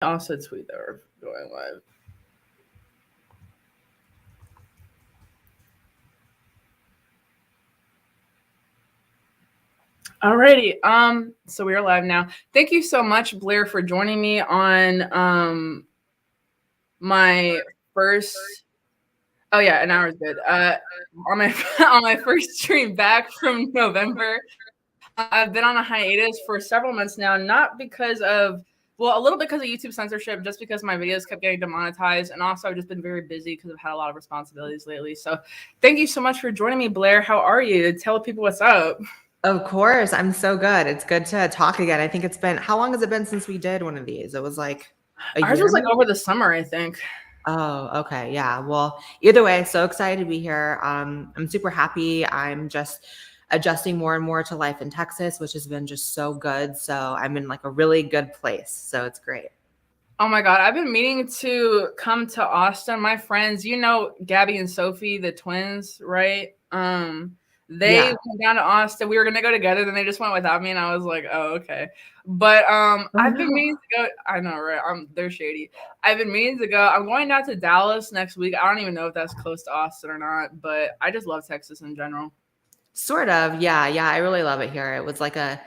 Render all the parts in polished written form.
Also tweet that we're going live. Alrighty. So we are live now. Thank you so much, Blaire, for joining me on my first. Oh yeah, an hour is good. On my on my first stream back from November. I've been on a hiatus for several months now, not because of, well, a little because of YouTube censorship, just because my videos kept getting demonetized, and also I've just been very busy because I've had a lot of responsibilities lately. So thank you so much for joining me, Blaire. How are you? Tell people what's up. Of course, I'm so good. It's good to talk again. I think it's been, how long has it been since we did one of these? It was like a Ours year was like maybe? over the summer, I think. Oh, okay. Yeah. Well, either way, so excited to be here. I'm super happy. I'm just adjusting more and more to life in Texas, which has been just so good. So I'm in like a really good place. So it's great. Oh my God, I've been meaning to come to Austin. My friends, Gabby and Sophie, the twins, right? They Yeah. went down to Austin. We were gonna go together, then they just went without me, and I was like, oh, okay. But Oh I've been no. meaning to go. I know, right? They're shady. I've been meaning to go. I'm going down to Dallas next week. I don't even know if that's close to Austin or not, but I just love Texas in general. Sort of. Yeah. Yeah. I really love it here. It was like a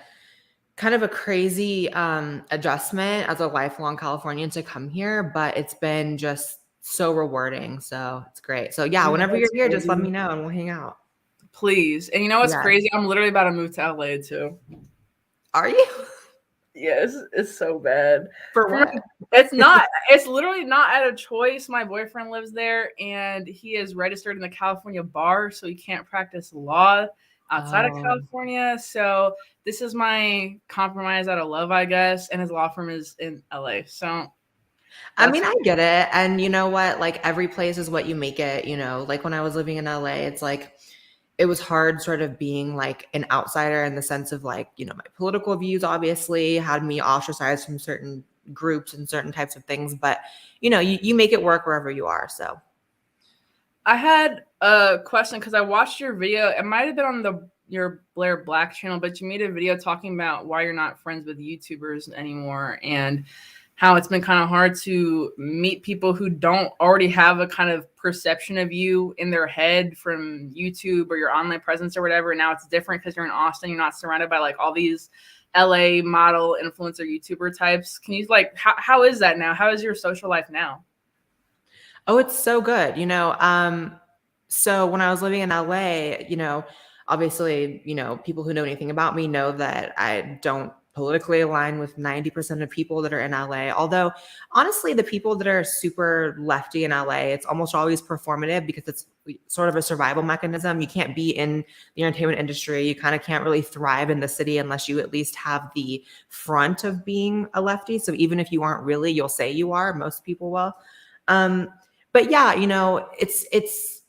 kind of a crazy adjustment as a lifelong Californian to come here, but it's been just so rewarding. So it's great. So yeah, You know whenever you're what's here, just let crazy? me know and we'll hang out. Please. And you know what's Yes. crazy? I'm literally about to move to LA too. Are you? Yes, it's so bad. For For my, what? it's not. It's literally not out of choice. My boyfriend lives there, and he is registered in the California bar, so he can't practice law outside of Oh, California. So this is my compromise out of love, I guess. And his law firm is in LA. So I that's mean, I get it. And you know what? Like every place is what you make it, like when I was living in LA, it's like it was hard sort of being like an outsider in the sense of like, my political views obviously had me ostracized from certain groups and certain types of things, but you make it work wherever you are. So I had a question because I watched your video. It might have been on your Blaire Black channel, but you made a video talking about why you're not friends with YouTubers anymore and how it's been kind of hard to meet people who don't already have a kind of perception of you in their head from YouTube or your online presence or whatever. And now it's different because you're in Austin. You're not surrounded by like all these LA model influencer YouTuber types. Can you like how is that now? How is your social life now? Oh, it's so good. So when I was living in LA, obviously, people who know anything about me know that I don't politically align with 90% of people that are in LA. Although, honestly, the people that are super lefty in LA, it's almost always performative because it's sort of a survival mechanism. You can't be in the entertainment industry. You kind of can't really thrive in the city unless you at least have the front of being a lefty. So even if you aren't really, you'll say you are. Most people will. Um, but yeah,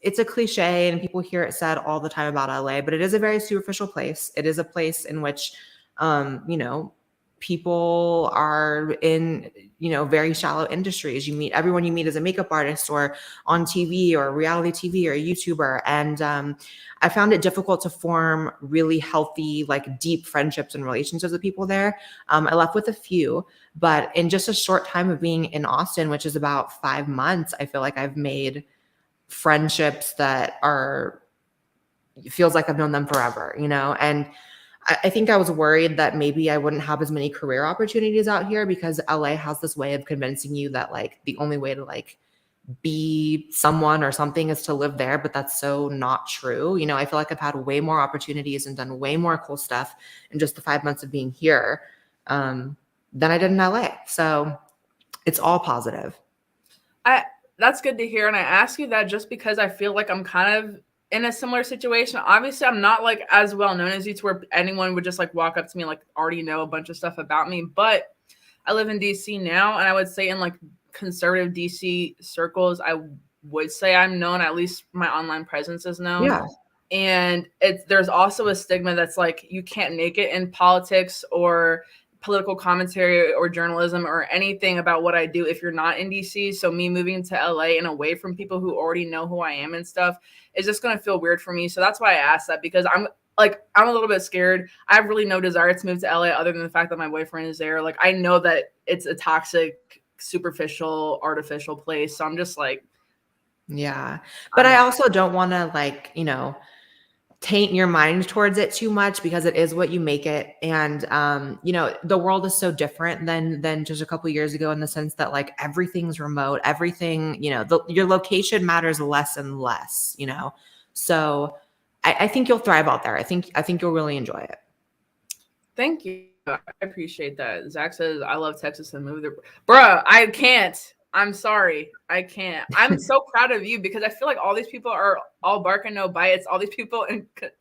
it's a cliche and people hear it said all the time about LA, but it is a very superficial place. It is a place in which people are in, very shallow industries. You meet everyone you meet as a makeup artist or on TV or reality TV or a YouTuber. And I found it difficult to form really healthy, like deep friendships and relationships with people there. I left with a few, but in just a short time of being in Austin, which is about 5 months, I feel like I've made friendships that feels like I've known them forever, and I think I was worried that maybe I wouldn't have as many career opportunities out here because LA has this way of convincing you that like the only way to like be someone or something is to live there, but that's so not true. I feel like I've had way more opportunities and done way more cool stuff in just the 5 months of being here than I did in LA. So it's all positive. I That's good to hear, and I ask you that just because I feel like I'm kind of in a similar situation. Obviously, I'm not like as well known as you to where anyone would just like walk up to me and like already know a bunch of stuff about me. But I live in DC now, and I would say in like conservative DC circles, I would say I'm known. At least my online presence is known. Yeah. And there's also a stigma that's like you can't make it in politics or political commentary or journalism or anything about what I do if you're not in DC. So me moving to LA and away from people who already know who I am and stuff is just going to feel weird for me. So that's why I asked that, because I'm a little bit scared. I have really no desire to move to LA other than the fact that my boyfriend is there. Like I know that it's a toxic superficial, artificial place. So I'm just like, yeah. But I also don't want to like, you know, taint your mind towards it too much because it is what you make it. And you know, the world is so different than just a couple of years ago in the sense that like everything's remote, everything, you know, your location matters less and less, you know. So I think you'll thrive out there. I think you'll really enjoy it. Thank you. I appreciate that. Zach says, I love Texas and move there. Bruh, I can't. I'm sorry. I can't. I'm so proud of you because I feel like all these people are all bark and no bites. All these people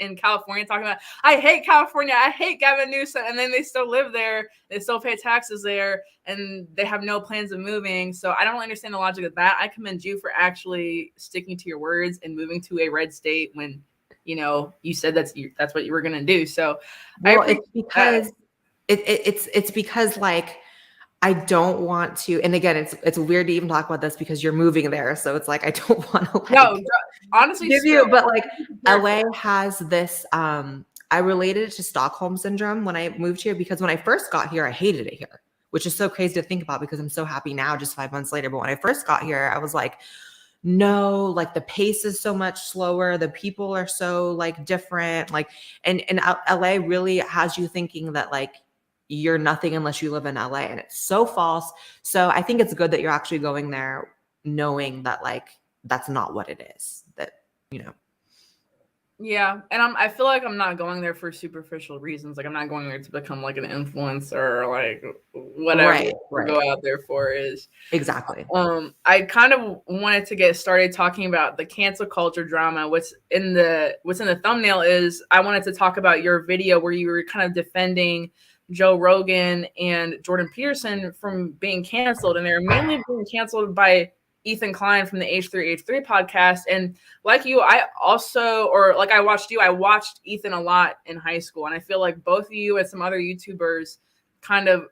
in California talking about, I hate California. I hate Gavin Newsom. And then they still live there. They still pay taxes there. And they have no plans of moving. So I don't really understand the logic of that. I commend you for actually sticking to your words and moving to a red state when, you know, you said that's what you were going to do. So well, it's because it's because like, I don't want to, and again, it's weird to even talk about this because you're moving there. So it's like, I don't want to like, no, honestly, give you, but like LA has this, I related it to Stockholm syndrome when I moved here because when I first got here, I hated it here, which is so crazy to think about because I'm so happy now just 5 months later. But when I first got here, I was like, no, like the pace is so much slower. The people are so like different. Like, and LA really has you thinking that like, you're nothing unless you live in LA, and it's so false. So I think it's good that you're actually going there knowing that like that's not what it is, that, you know. Yeah, and I feel like I'm not going there for superficial reasons. Like I'm not going there to become like an influencer or like whatever Right. go out there for is. Exactly. I kind of wanted to get started talking about the cancel culture drama. What's in the thumbnail is I wanted to talk about your video where you were kind of defending Joe Rogan and Jordan Peterson from being canceled, and they're mainly being canceled by Ethan Klein from the H3H3 podcast. And like you, I watched Ethan a lot in high school, and I feel like both of you and some other YouTubers kind of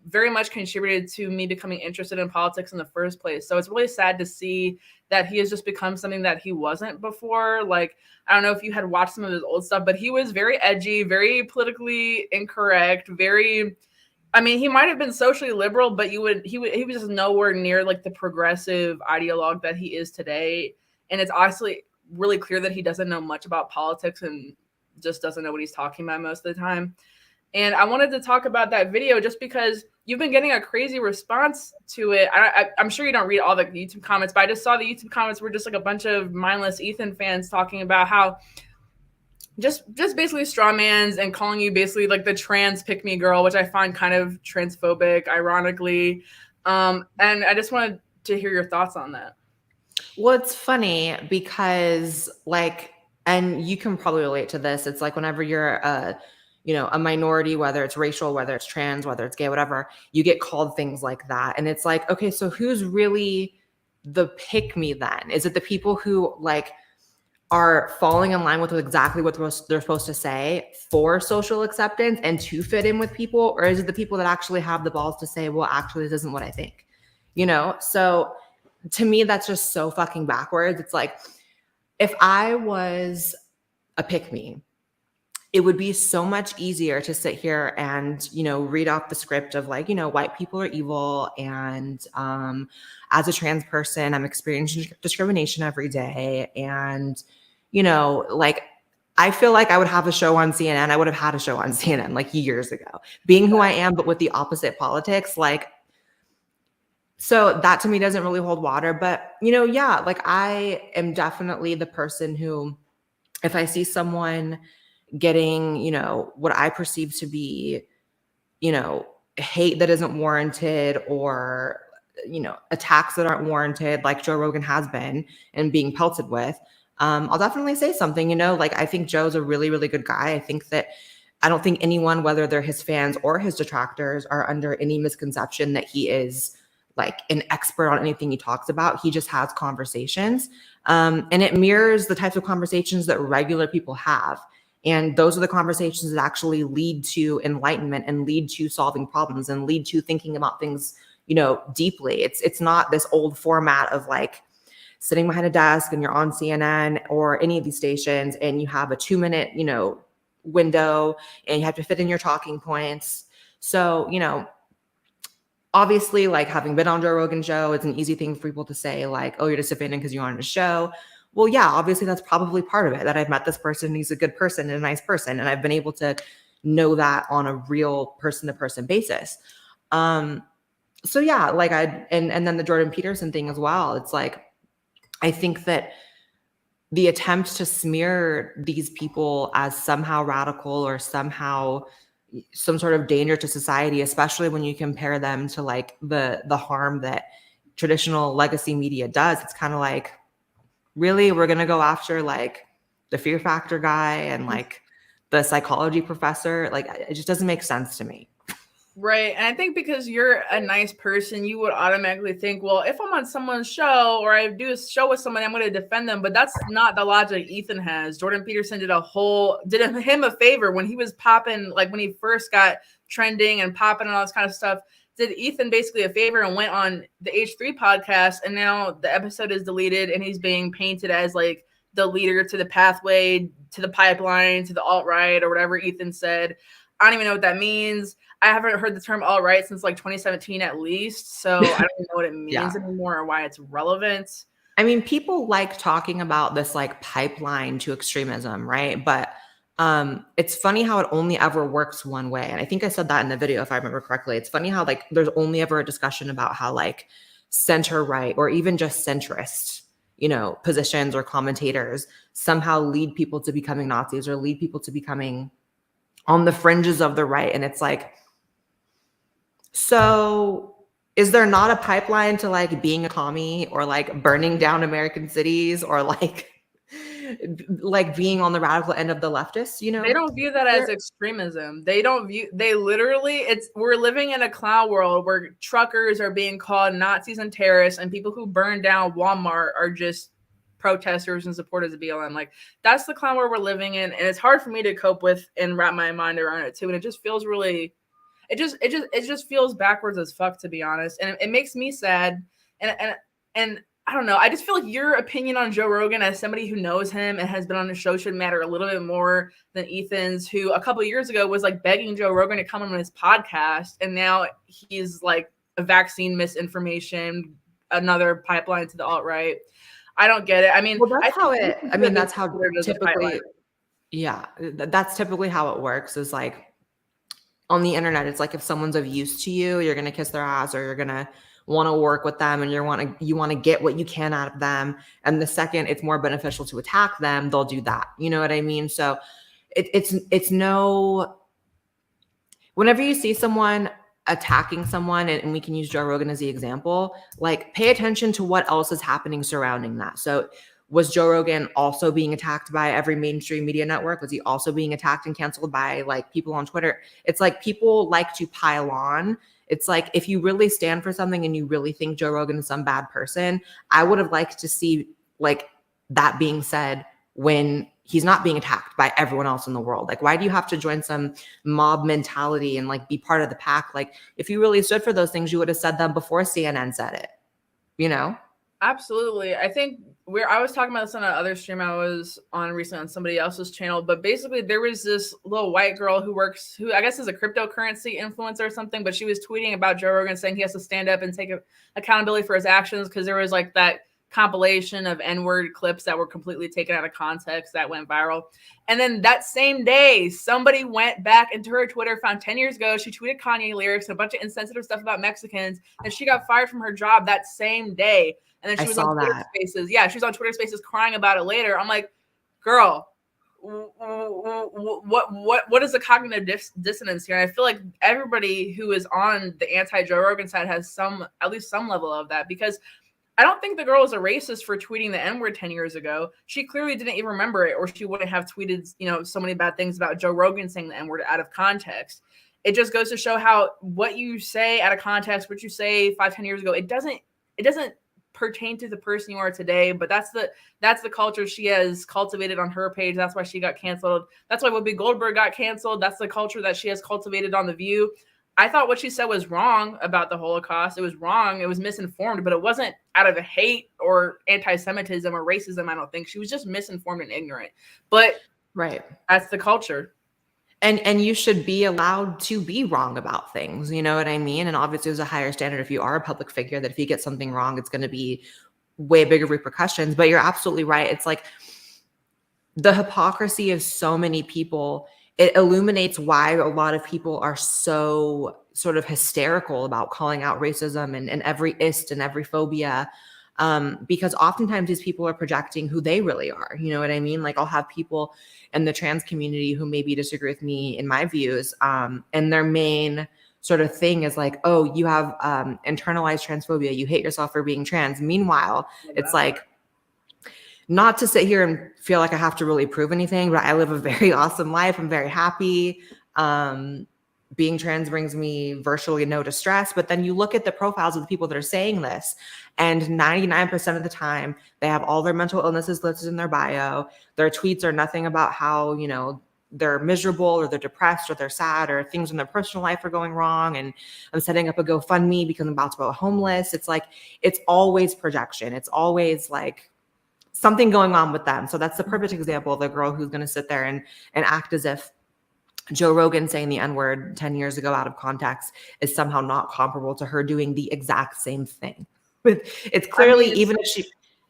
very much contributed to me becoming interested in politics in the first place. So it's really sad to see that he has just become something that he wasn't before. Like, I don't know if you had watched some of his old stuff, but he was very edgy, very politically incorrect, he might have been socially liberal, but he was just nowhere near like the progressive ideologue that he is today. And it's honestly really clear that he doesn't know much about politics and just doesn't know what he's talking about most of the time. And I wanted to talk about that video just because you've been getting a crazy response to it. I'm sure you don't read all the YouTube comments, but I just saw the YouTube comments were just like a bunch of mindless Ethan fans talking about how just basically straw mans and calling you basically like the trans pick me girl, which I find kind of transphobic, ironically. And I just wanted to hear your thoughts on that. Well, it's funny because like, and you can probably relate to this. It's like whenever you're a minority, whether it's racial, whether it's trans, whether it's gay, whatever, you get called things like that. And it's like, okay, so who's really the pick me then? Is it the people who like are falling in line with exactly what they're supposed to say for social acceptance and to fit in with people? Or is it the people that actually have the balls to say, well, actually, this isn't what I think, you know? So to me, that's just so fucking backwards. It's like, if I was a pick me, it would be so much easier to sit here and, read off the script of like, white people are evil. And as a trans person, I'm experiencing discrimination every day. And, like, I feel like I would have a show on CNN. I would have had a show on CNN like years ago, being who I am, but with the opposite politics. Like, so that to me doesn't really hold water. But, yeah, like I am definitely the person who, if I see someone getting, what I perceive to be, hate that isn't warranted, or, attacks that aren't warranted, like Joe Rogan has been and being pelted with, I'll definitely say something, like, I think Joe's a really, really good guy. I don't think anyone, whether they're his fans or his detractors, are under any misconception that he is like an expert on anything he talks about. He just has conversations. And it mirrors the types of conversations that regular people have. And those are the conversations that actually lead to enlightenment and lead to solving problems and lead to thinking about things, deeply. It's not this old format of like sitting behind a desk and you're on CNN or any of these stations and you have a 2-minute, window and you have to fit in your talking points. So, obviously, like having been on Joe Rogan's show, it's an easy thing for people to say, like, oh, you're just offended because you wanted a show. Well, yeah, obviously that's probably part of it, that I've met this person, he's a good person and a nice person, and I've been able to know that on a real person-to-person basis. So yeah, like and then the Jordan Peterson thing as well. It's like, I think that the attempt to smear these people as somehow radical or somehow some sort of danger to society, especially when you compare them to like the harm that traditional legacy media does, it's kind of like, really, we're gonna go after like the Fear Factor guy and like the psychology professor? Like, it just doesn't make sense to me. Right. And I think because you're a nice person, you would automatically think, well, if I'm on someone's show or I do a show with somebody, I'm going to defend them. But that's not the logic Ethan has. Jordan Peterson did him a favor when he was popping, like when he first got trending and popping and all this kind of stuff. Did Ethan basically a favor and went on the H3 podcast. And now the episode is deleted and he's being painted as like the leader to the pathway, to the pipeline, to the alt-right or whatever Ethan said. I don't even know what that means. I haven't heard the term alt-right since like 2017 at least. So I don't even know what it means anymore or why it's relevant. I mean, people like talking about this like pipeline to extremism, right? But it's funny how it only ever works one way. And I think I said that in the video, if I remember correctly. It's funny how like there's only ever a discussion about how like center right or even just centrist, positions or commentators somehow lead people to becoming Nazis or lead people to becoming on the fringes of the right. And it's like, so is there not a pipeline to like being a commie or like burning down American cities or like being on the radical end of the leftists? They don't view that as extremism. We're living in a clown world where truckers are being called Nazis and terrorists, and people who burn down Walmart are just protesters and supporters of BLM. Like, that's the clown world we're living in, and it's hard for me to cope with and wrap my mind around it too. And it just feels really, it just feels backwards as fuck, to be honest. And it makes me sad. And I don't know. I just feel like your opinion on Joe Rogan, as somebody who knows him and has been on the show, should matter a little bit more than Ethan's, who a couple of years ago was like begging Joe Rogan to come on his podcast, and now he's like a vaccine misinformation, another pipeline to the alt-right. I don't get it. I mean, well, that's how typically, yeah, that's typically how it works. Is like on the internet, it's like if someone's of use to you, you're gonna kiss their ass or you're gonna want to work with them and you want to get what you can out of them. And the second it's more beneficial to attack them, they'll do that. You know what I mean? So it's no, whenever you see someone attacking someone, and we can use Joe Rogan as the example, like pay attention to what else is happening surrounding that. So was Joe Rogan also being attacked by every mainstream media network? Was he also being attacked and canceled by like people on Twitter? It's like people like to pile on. It's like, if you really stand for something and you really think Joe Rogan is some bad person, I would have liked to see like that being said when he's not being attacked by everyone else in the world. Like, why do you have to join some mob mentality and like be part of the pack? Like, if you really stood for those things, you would have said them before CNN said it, Absolutely. I think I was talking about this on another stream I was on recently on somebody else's channel, but basically there was this little white girl who I guess is a cryptocurrency influencer or something, but she was tweeting about Joe Rogan saying he has to stand up and take accountability for his actions, because there was like that compilation of N-word clips that were completely taken out of context that went viral. And then that same day, somebody went back into her Twitter, found 10 years ago, she tweeted Kanye lyrics and a bunch of insensitive stuff about Mexicans, and she got fired from her job that same day. And then she was on Twitter Spaces. Yeah, she was on Twitter Spaces crying about it later. I'm like, girl, what is the cognitive dissonance here? And I feel like everybody who is on the anti-Joe Rogan side has at least some level of that, because I don't think the girl is a racist for tweeting the N-word 10 years ago. She clearly didn't even remember it, or she wouldn't have tweeted, so many bad things about Joe Rogan saying the N-word out of context. It just goes to show how what you say out of context, what you say 5-10 years ago, it doesn't pertain to the person you are today. But that's the culture she has cultivated on her page. That's why she got canceled. That's why Whoopi Goldberg got canceled. That's the culture that she has cultivated on The View. I thought what she said was wrong about the Holocaust. It was wrong. It was misinformed, but it wasn't out of hate or anti-Semitism or racism. I don't think she was just misinformed and ignorant. But right, that's the culture. And you should be allowed to be wrong about things, you know what I mean? And obviously there's a higher standard if you are a public figure, that if you get something wrong, it's going to be way bigger repercussions. But you're absolutely right. It's like the hypocrisy of so many people, it illuminates why a lot of people are so sort of hysterical about calling out racism and every ist and every phobia. Because oftentimes these people are projecting who they really are. You know what I mean? Like I'll have people in the trans community who maybe disagree with me in my views. And their main sort of thing is like, oh, you have internalized transphobia. You hate yourself for being trans. Meanwhile, it's like, not to sit here and feel like I have to really prove anything, but I live a very awesome life. I'm very happy. Being trans brings me virtually no distress. But then you look at the profiles of the people that are saying this, and 99% of the time, they have all their mental illnesses listed in their bio. Their tweets are nothing about how, you know, they're miserable or they're depressed or they're sad or things in their personal life are going wrong. And I'm setting up a GoFundMe because I'm about to go homeless. It's like, it's always projection. It's always like something going on with them. So that's the perfect example of the girl who's going to sit there and act as if Joe Rogan saying the N-word 10 years ago out of context is somehow not comparable to her doing the exact same thing. But it's clearly, even if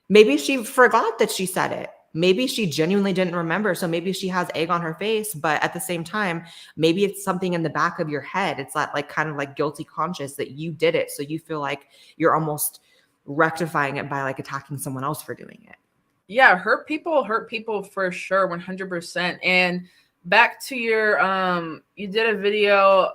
maybe she forgot that she said it. Maybe she genuinely didn't remember. So maybe she has egg on her face, but at the same time, maybe it's something in the back of your head. It's that like kind of like guilty conscious that you did it. So you feel like you're almost rectifying it by like attacking someone else for doing it. Yeah, hurt people for sure, 100%. And back to your you did a video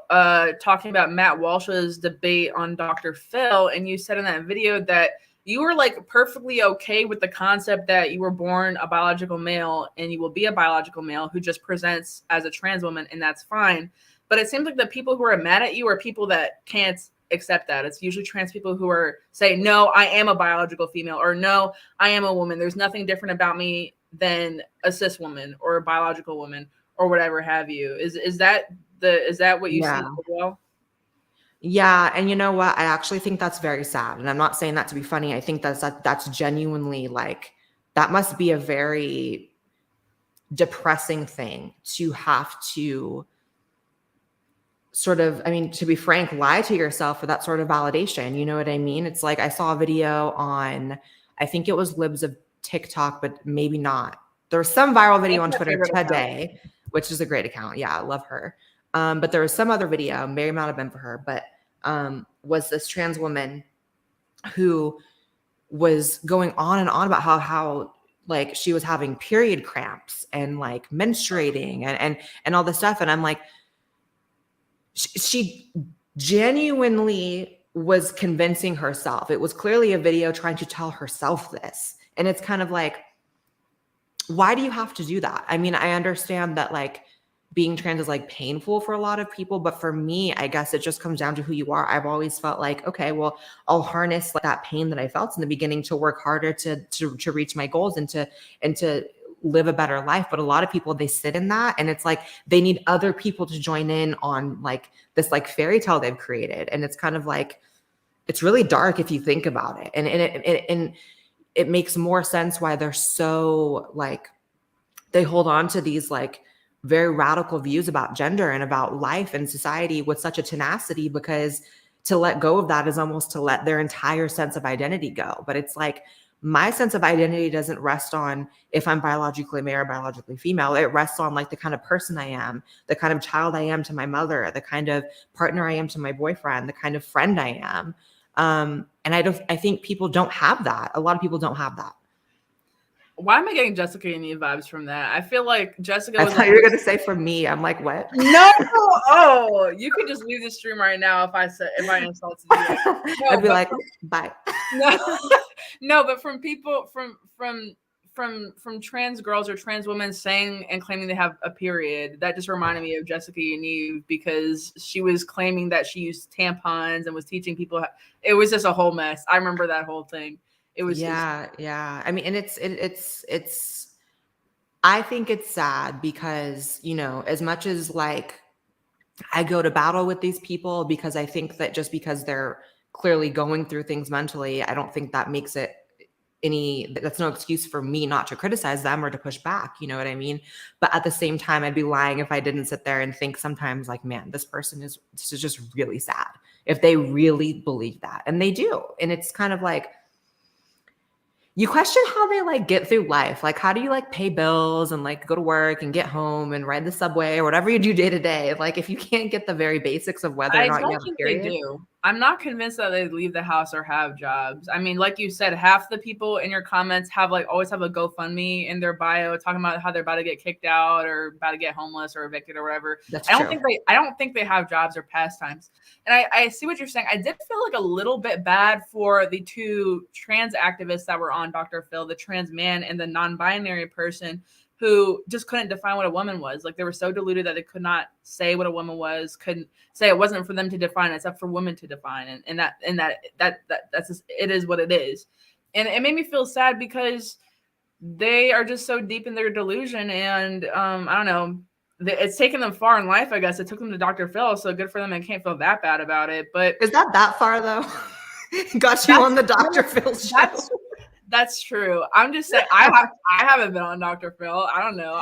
talking about Matt Walsh's debate on Dr. Phil, and you said in that video that you were like perfectly okay with the concept that you were born a biological male and you will be a biological male who just presents as a trans woman, and that's fine. But it seems like the people who are mad at you are people that can't accept that. It's usually trans people who are saying, no, I am a biological female, or no, I am a woman. There's nothing different about me than a cis woman or a biological woman or whatever have you. Is that what you see as well? Yeah. And you know what? I actually think that's very sad. And I'm not saying that to be funny. I think that's genuinely like, that must be a very depressing thing to have to sort of, I mean, to be frank, lie to yourself for that sort of validation. You know what I mean? It's like I saw a video on, I think it was Libs of TikTok, but maybe not. There was some viral video on Twitter today, which is a great account. Yeah, I love her. But there was some other video, may not have been for her, but was this trans woman who was going on and on about how like she was having period cramps and like menstruating and all this stuff. And I'm like, she genuinely was convincing herself. It was clearly a video trying to tell herself this. And it's kind of like, why do you have to do that? I mean, I understand that like being trans is like painful for a lot of people, but for me, I guess it just comes down to who you are. I've always felt like, okay, well, I'll harness like that pain that I felt in the beginning to work harder to reach my goals and to live a better life. But a lot of people, they sit in that, and it's like they need other people to join in on like this like fairy tale they've created. And it's kind of like, it's really dark if you think about it. And it makes more sense why they're so like, they hold on to these like very radical views about gender and about life and society with such a tenacity, because to let go of that is almost to let their entire sense of identity go. But it's like, my sense of identity doesn't rest on if I'm biologically male or biologically female. It rests on like the kind of person I am, the kind of child I am to my mother, the kind of partner I am to my boyfriend, the kind of friend I am. And I think people don't have that. A lot of people don't have that. Why am I getting Jessica and Eve vibes from that? I feel like Jessica was like, you were gonna say for me. I'm like, what? No, oh, you could just leave the stream right now if I insulted you. No, I'd be like, bye. No, but from people from trans girls or trans women saying and claiming they have a period, that just reminded me of Jessica and Eve, because she was claiming that she used tampons and was teaching people it was just a whole mess. I remember that whole thing. It was yeah. I mean, and it's I think it's sad because, you know, as much as like I go to battle with these people, because I think that just because they're clearly going through things mentally, I don't think that makes it that's no excuse for me not to criticize them or to push back. You know what I mean? But at the same time, I'd be lying if I didn't sit there and think sometimes like, man, this is just really sad if they really believe that. And they do. And it's kind of like, you question how they like get through life. Like, how do you like pay bills and like go to work and get home and ride the subway or whatever you do day to day? Like, if you can't get the very basics of whether or I not you don't have a think they period. do. I'm not convinced that they leave the house or have jobs. I mean, like you said, half the people in your comments have like always have a GoFundMe in their bio talking about how they're about to get kicked out or about to get homeless or evicted or whatever. That's I don't true. think they have jobs or pastimes. And I see what you're saying. I did feel like a little bit bad for the two trans activists that were on Dr. Phil, the trans man and the non-binary person who just couldn't define what a woman was. Like they were so deluded that they could not say what a woman was, couldn't say it wasn't for them to define, it's up for women to define. And that's just, it is what it is. And it made me feel sad because they are just so deep in their delusion. And I don't know, it's taken them far in life, I guess. It took them to Dr. Phil, so good for them. I can't feel that bad about it. But Is that far though? Got you on the Dr. Phil show. That's true. I'm just saying I haven't been on Dr. Phil. I don't know.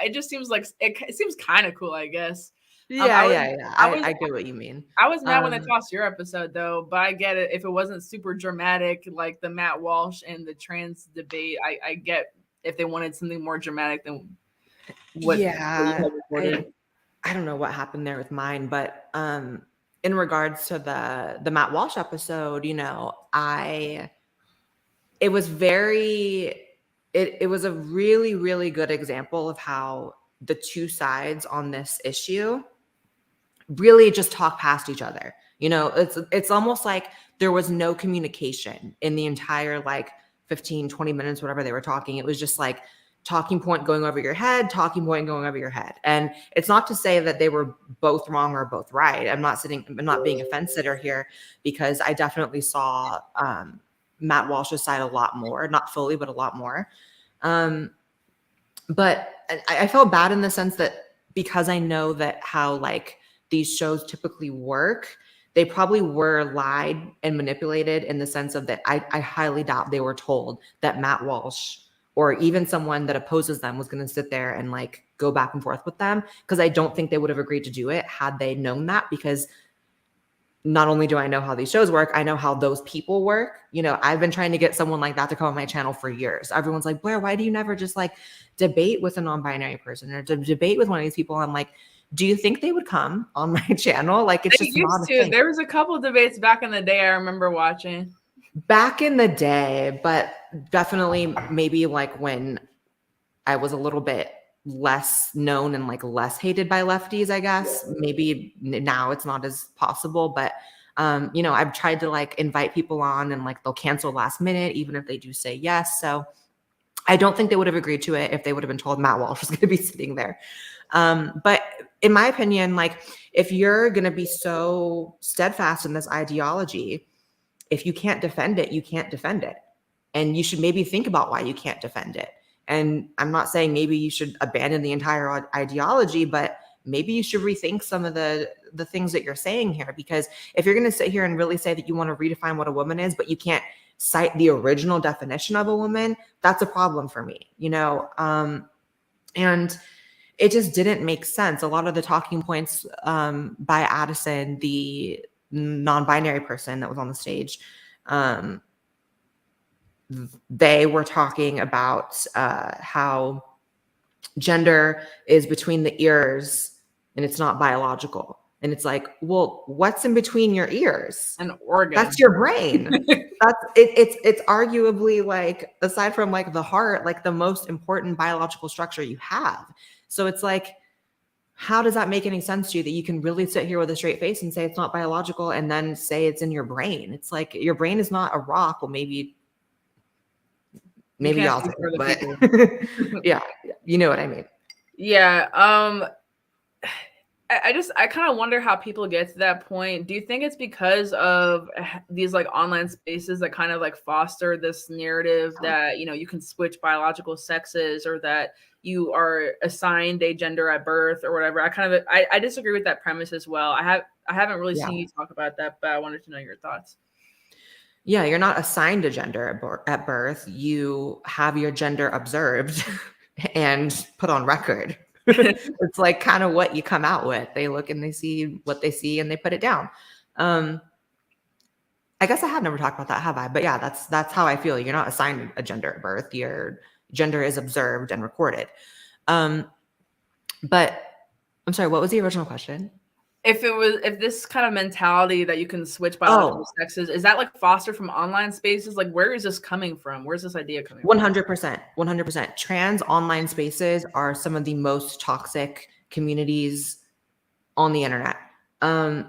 It just seems like it seems kind of cool, I guess. Yeah. I get what you mean. I was mad when they tossed your episode though, but I get it. If it wasn't super dramatic like the Matt Walsh and the trans debate, I get if they wanted something more dramatic than what you had recorded. I don't know what happened there with mine, but in regards to the Matt Walsh episode, you know, it was a really, really good example of how the two sides on this issue really just talk past each other. You know, it's almost like there was no communication in the entire like 15, 20 minutes, whatever they were talking. It was just like talking point going over your head, talking point going over your head. And it's not to say that they were both wrong or both right. I'm not being a fence sitter here, because I definitely saw Matt Walsh's side a lot more, not fully, but a lot more. But I felt bad in the sense that because I know that how like these shows typically work, they probably were lied and manipulated in the sense of that I highly doubt they were told that Matt Walsh or even someone that opposes them was going to sit there and like go back and forth with them, because I don't think they would have agreed to do it had they known that. Because not only do I know how these shows work, I know how those people work. You know, I've been trying to get someone like that to come on my channel for years. Everyone's like, Blaire, why do you never just like debate with a non-binary person or debate with one of these people? I'm like, do you think they would come on my channel? Like, it's just not a thing. There was a couple of debates back in the day I remember watching. Back in the day, but definitely maybe like when I was a little bit less known and like less hated by lefties, I guess. Maybe now it's not as possible, but you know, I've tried to like invite people on and like they'll cancel last minute, even if they do say yes. So I don't think they would have agreed to it if they would have been told Matt Walsh was going to be sitting there. But in my opinion, like if you're going to be so steadfast in this ideology, if you can't defend it, you can't defend it. And you should maybe think about why you can't defend it. And I'm not saying maybe you should abandon the entire ideology, but maybe you should rethink some of the things that you're saying here. Because if you're going to sit here and really say that you want to redefine what a woman is, but you can't cite the original definition of a woman, that's a problem for me, you know? And it just didn't make sense. A lot of the talking points by Addison, the non-binary person that was on the stage, they were talking about how gender is between the ears and it's not biological. And it's like, well, what's in between your ears? An organ. That's your brain. It's arguably like, aside from like the heart, like the most important biological structure you have. So it's like, how does that make any sense to you that you can really sit here with a straight face and say it's not biological and then say it's in your brain? It's like, your brain is not a rock. Well, maybe y'all do, but yeah, you know what I mean? Yeah. I kind of wonder how people get to that point. Do you think it's because of these like online spaces that kind of like foster this narrative that, you know, you can switch biological sexes or that you are assigned a gender at birth or whatever? I disagree with that premise as well. I haven't really seen you talk about that, but I wanted to know your thoughts. Yeah, you're not assigned a gender at birth. You have your gender observed and put on record. It's like kind of what you come out with. They look and they see what they see and they put it down. Um, I guess I have never talked about that, have I? But yeah, that's how I feel. You're not assigned a gender at birth. Your gender is observed and recorded. Um, but I'm sorry, what was the original question? If this kind of mentality that you can switch biological Oh, sexes, is that like fostered from online spaces? Like, where is this coming from? Where's this idea coming from? 100%, 100%. Trans online spaces are some of the most toxic communities on the internet.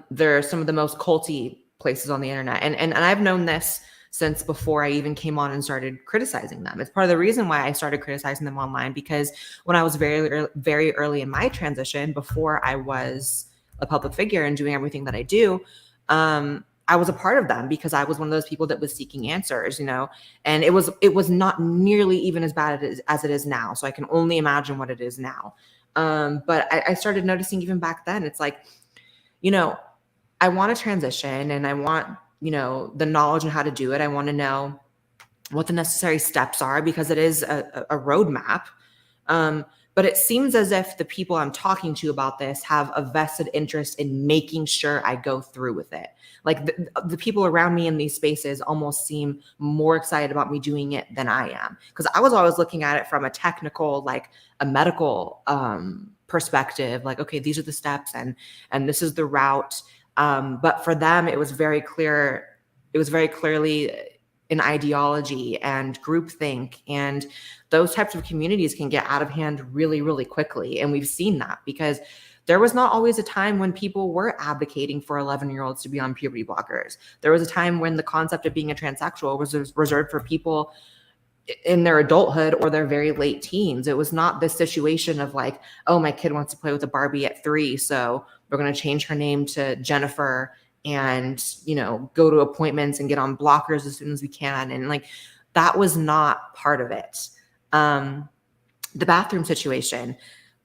They're some of the most culty places on the internet. And I've known this since before I even came on and started criticizing them. It's part of the reason why I started criticizing them online, because when I was very early in my transition, before I was a public figure and doing everything that I do, I was a part of them because I was one of those people that was seeking answers, and it was not nearly even as bad as it is now. So I can only imagine what it is now. But I started noticing even back then, it's like, I want to transition and I want, the knowledge on how to do it. I want to know what the necessary steps are because it is a roadmap. But it seems as if the people I'm talking to about this have a vested interest in making sure I go through with it. Like the people around me in these spaces almost seem more excited about me doing it than I am. Because I was always looking at it from a technical, like a medical perspective, like, okay, these are the steps and this is the route. But for them, it was very clear. It was very clearly an ideology and groupthink, and those types of communities can get out of hand really, really quickly. And we've seen that because there was not always a time when people were advocating for 11-year-olds to be on puberty blockers. There was a time when the concept of being a transsexual was reserved for people in their adulthood or their very late teens. It was not this situation of like, oh, my kid wants to play with a Barbie at 3, so we're going to change her name to Jennifer and, go to appointments and get on blockers as soon as we can. And like, that was not part of it. The bathroom situation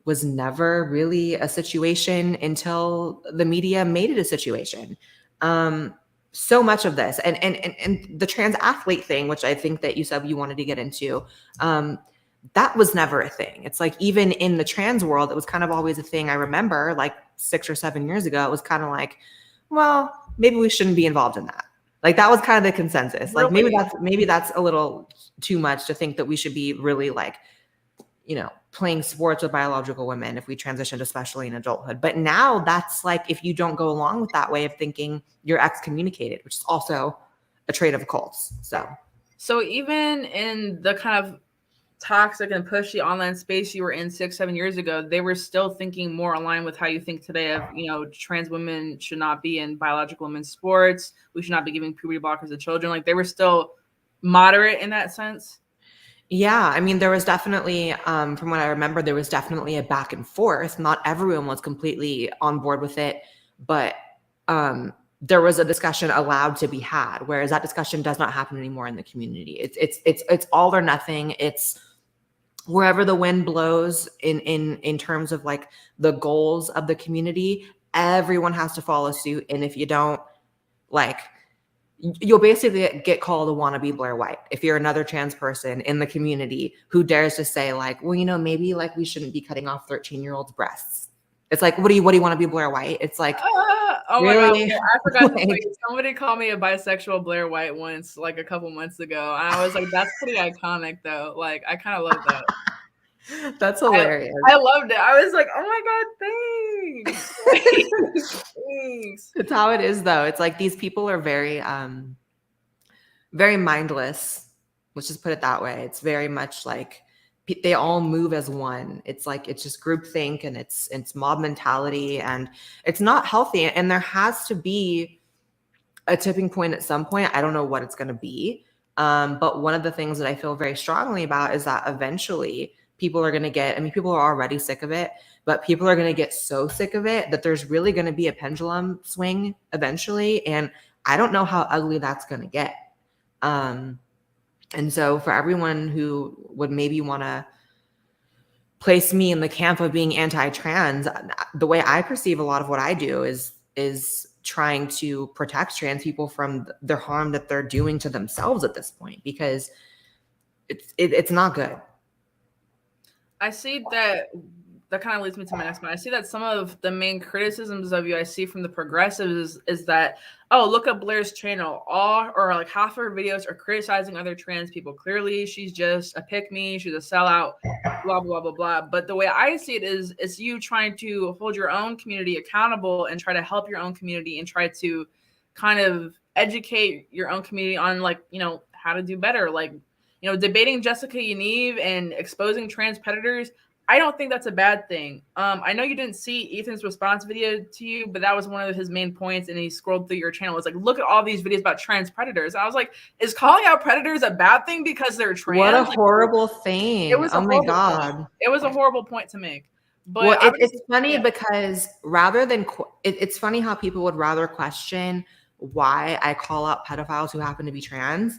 was never really a situation until the media made it a situation. So much of this and the trans athlete thing, which I think that you said you wanted to get into, that was never a thing. It's like, even in the trans world, it was kind of always a thing. I remember like 6 or 7 years ago, it was kind of like, well, maybe we shouldn't be involved in that. Like, that was kind of the consensus. Like, maybe that's a little too much to think that we should be really like, playing sports with biological women if we transitioned, especially in adulthood. But now that's like, if you don't go along with that way of thinking, you're excommunicated, which is also a trait of cults. So even in the kind of toxic and pushy online space you were in 6-7 years ago, they were still thinking more aligned with how you think today of, trans women should not be in biological women's sports. We should not be giving puberty blockers to children. Like, they were still moderate in that sense. Yeah, I mean, there was definitely, from what I remember, there was definitely a back and forth. Not everyone was completely on board with it, but there was a discussion allowed to be had, whereas that discussion does not happen anymore in the community. It's all or nothing. It's wherever the wind blows in terms of like the goals of the community. Everyone has to follow suit, and if you don't, like, you'll basically get called a wannabe Blaire White if you're another trans person in the community who dares to say like, well, maybe like we shouldn't be cutting off 13-year-olds' breasts. It's like, what do you want to be, Blaire White? It's like, oh really? my God, I forgot to tell you, somebody called me a bisexual Blaire White once, like a couple months ago, and I was like, that's pretty iconic though. Like, I kind of love that. That's hilarious. I loved it. I was like, oh my God, thanks. Thanks. It's how it is though. It's like, these people are very very mindless. Let's just put it that way. It's very much like they all move as one. It's like, it's just groupthink and it's mob mentality, and it's not healthy. And there has to be a tipping point at some point. I don't know what it's going to be. But one of the things that I feel very strongly about is that eventually people are going to get, people are already sick of it, but people are going to get so sick of it that there's really going to be a pendulum swing eventually. And I don't know how ugly that's going to get. And so for everyone who would maybe want to place me in the camp of being anti-trans, the way I perceive a lot of what I do is trying to protect trans people from the harm that they're doing to themselves at this point, because it's not good. I see that kind of leads me to my next one. I see that some of the main criticisms of you I see from the progressives is that, oh, look at Blaire's channel. All or like half of her videos are criticizing other trans people. Clearly, she's just a pick-me. She's a sellout. Blah blah blah blah. But the way I see it is, it's you trying to hold your own community accountable and try to help your own community and try to kind of educate your own community on, like, you know, how to do better. Like, you know, debating Jessica Yaniv and exposing trans predators, I don't think that's a bad thing. I know you didn't see Ethan's response video to you, but that was one of his main points. And he scrolled through your channel. It's like, look at all these videos about trans predators. I was like, is calling out predators a bad thing because they're trans? What a horrible thing. Oh my God. Point. It was a horrible point to make. But well, it's funny because rather than, it's funny how people would rather question why I call out pedophiles who happen to be trans,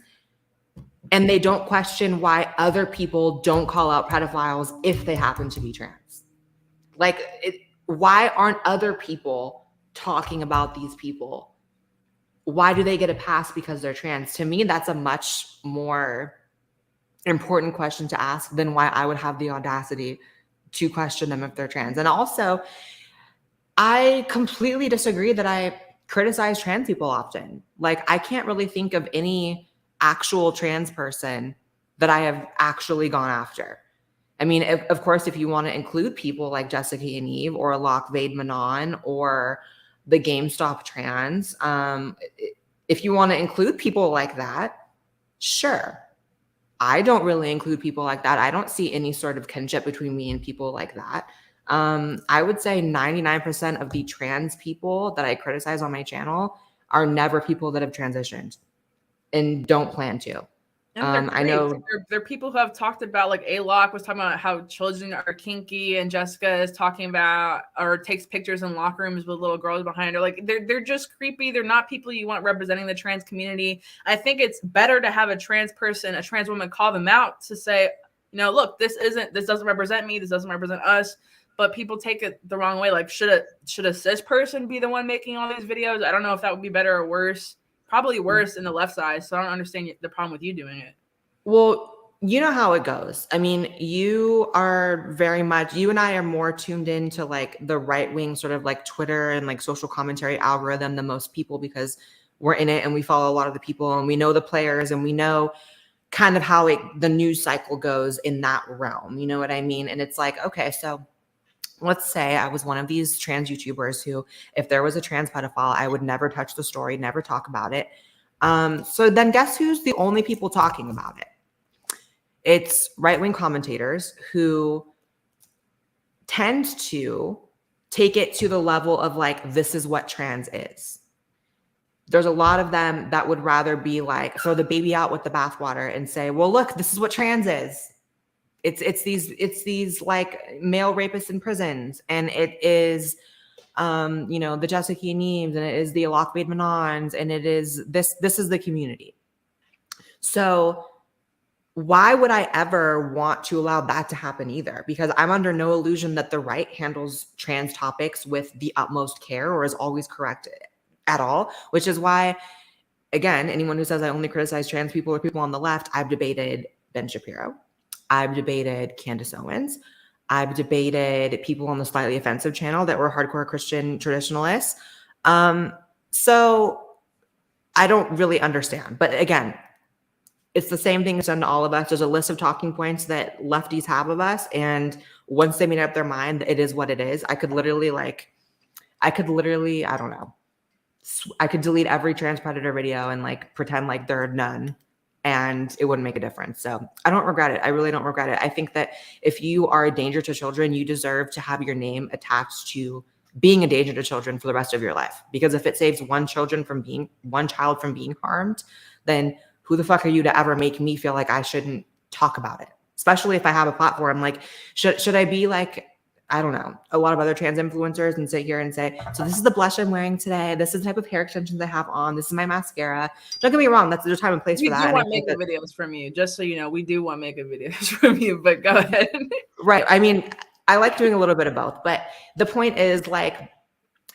and they don't question why other people don't call out pedophiles if they happen to be trans. Like, why aren't other people talking about these people? Why do they get a pass because they're trans? To me, that's a much more important question to ask than why I would have the audacity to question them if they're trans. And also, I completely disagree that I criticize trans people often. Like, I can't really think of any actual trans person that I have actually gone after. I mean, of course, if you want to include people like Jessica Yaniv or Locke Vade Manon or the GameStop trans, if you want to include people like that, sure. I don't really include people like that. I don't see any sort of kinship between me and people like that. I would say 99% of the trans people that I criticize on my channel are never people that have transitioned and don't plan to. I know there are people who have talked about, like A-Lock was talking about how children are kinky, and Jessica is talking about, or takes pictures in locker rooms with little girls behind her. Like, they're just creepy. They're not people you want representing the trans community. I think it's better to have a trans person, a trans woman, call them out to say, you know, look, this doesn't represent me. This doesn't represent us. But people take it the wrong way. Like, should a cis person be the one making all these videos? I don't know if that would be better or worse. Probably worse in the left side. So I don't understand the problem with you doing it. Well, you know how it goes. I mean, you and I are more tuned into like the right wing sort of like Twitter and like social commentary algorithm than most people, because we're in it and we follow a lot of the people and we know the players and we know kind of how the news cycle goes in that realm. You know what I mean? And it's like, okay, so let's say I was one of these trans YouTubers who, if there was a trans pedophile, I would never touch the story, never talk about it. So then guess who's the only people talking about it? It's right-wing commentators who tend to take it to the level of like, this is what trans is. There's a lot of them that would rather be like, throw the baby out with the bathwater and say, well, look, this is what trans is. It's these like male rapists in prisons, and it is you know, the Jessica Yanivs, and it is the Locke Vade Manons, and it is this is the community. So why would I ever want to allow that to happen either? Because I'm under no illusion that the right handles trans topics with the utmost care or is always correct at all, which is why, again, anyone who says I only criticize trans people or people on the left, I've debated Ben Shapiro. I've debated Candace Owens. I've debated people on the Slightly Offensive channel that were hardcore Christian traditionalists. So I don't really understand. But again, it's the same thing that's done to all of us. There's a list of talking points that lefties have of us. And once they made up their mind, it is what it is. I could literally, I don't know. I could delete every trans predator video and like pretend like there are none, and it wouldn't make a difference. So I don't regret it. I really don't regret it. I think that if you are a danger to children, you deserve to have your name attached to being a danger to children for the rest of your life. Because if it saves one child from being harmed, then who the fuck are you to ever make me feel like I shouldn't talk about it? Especially if I have a platform. Like, should I be like, I don't know, a lot of other trans influencers and sit here and say, so this is the blush I'm wearing today. This is the type of hair extensions I have on. This is my mascara. Don't get me wrong. That's the time and place for that. We do want makeup videos from you, just so you know. We do want makeup videos from you, but go ahead. Right. I mean, I like doing a little bit of both, but the point is, like,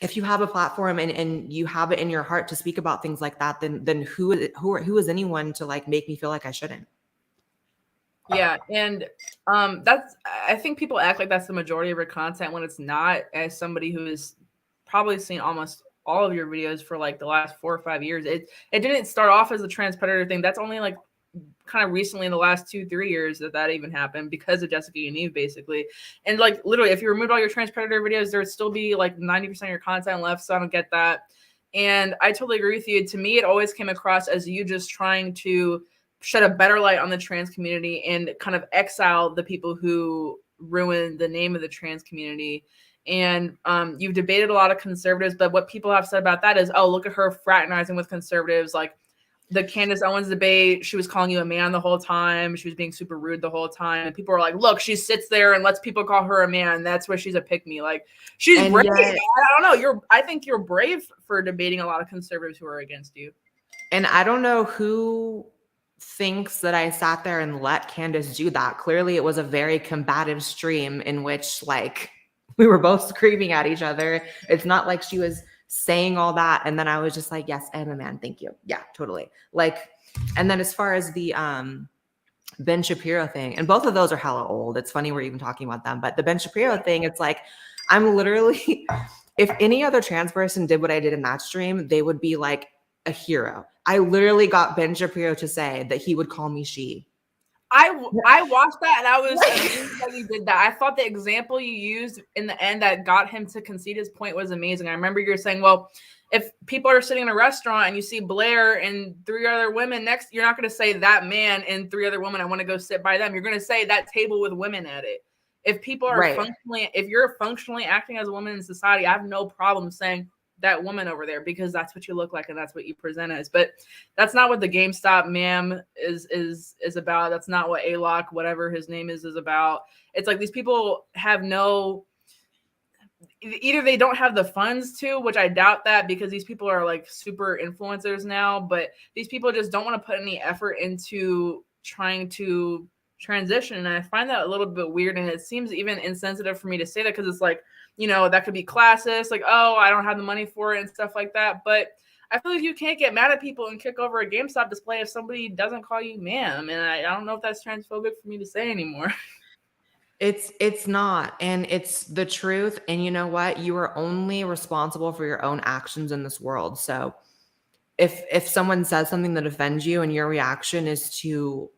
if you have a platform and you have it in your heart to speak about things like that, then who is anyone to like make me feel like I shouldn't? Yeah, and that's, I think people act like that's the majority of your content when it's not. As somebody who has probably seen almost all of your videos for like the last 4 or 5 years, it didn't start off as a trans predator thing. That's only like kind of recently in the last 2-3 years that even happened because of Jessica and Eve, basically. And like literally, if you removed all your trans predator videos, there would still be like 90% of your content left. So I don't get that. And I totally agree with you. To me, it always came across as you just trying to shed a better light on the trans community and kind of exile the people who ruin the name of the trans community. And you've debated a lot of conservatives, but what people have said about that is, oh, look at her fraternizing with conservatives. Like the Candace Owens debate, she was calling you a man the whole time. She was being super rude the whole time. And people are like, look, she sits there and lets people call her a man. That's where she's a pick-me. Like, she's And brave. yet, I don't know. I think you're brave for debating a lot of conservatives who are against you. and I don't know who thinks that I sat there and let Candace do that. Clearly, it was a very combative stream in which, like, we were both screaming at each other. It's not like she was saying all that and then I was just like, yes, I'm a man, thank you. Yeah, totally. Like, and then as far as the Ben Shapiro thing, and both of those are hella old. It's funny we're even talking about them, but the Ben Shapiro thing, it's like, I'm literally, if any other trans person did what I did in that stream, they would be like a hero. I literally got Ben Shapiro to say that he would call me she. I watched that and I was amazed that you did that. I thought the example you used in the end that got him to concede his point was amazing. I remember you were saying, well, if people are sitting in a restaurant and you see Blaire and 3 other women next, you're not going to say that man and 3 other women, I want to go sit by them. You're going to say that table with women at it. If people are functionally, if you're functionally acting as a woman in society, I have no problem saying that woman over there because that's what you look like and that's what you present as. But that's not what the GameStop ma'am is about. That's not what A-Lock, whatever his name is about. It's like these people have no, either they don't have the funds to, which I doubt that because these people are like super influencers now, but these people just don't want to put any effort into trying to transition. And I find that a little bit weird. And it seems even insensitive for me to say that because it's like, you know, that could be classist, like, oh, I don't have the money for it and stuff like that. But I feel like you can't get mad at people and kick over a GameStop display if somebody doesn't call you ma'am. And I don't know if that's transphobic for me to say anymore. It's not, and it's the truth. And you know what? You are only responsible for your own actions in this world. So if someone says something that offends you and your reaction is to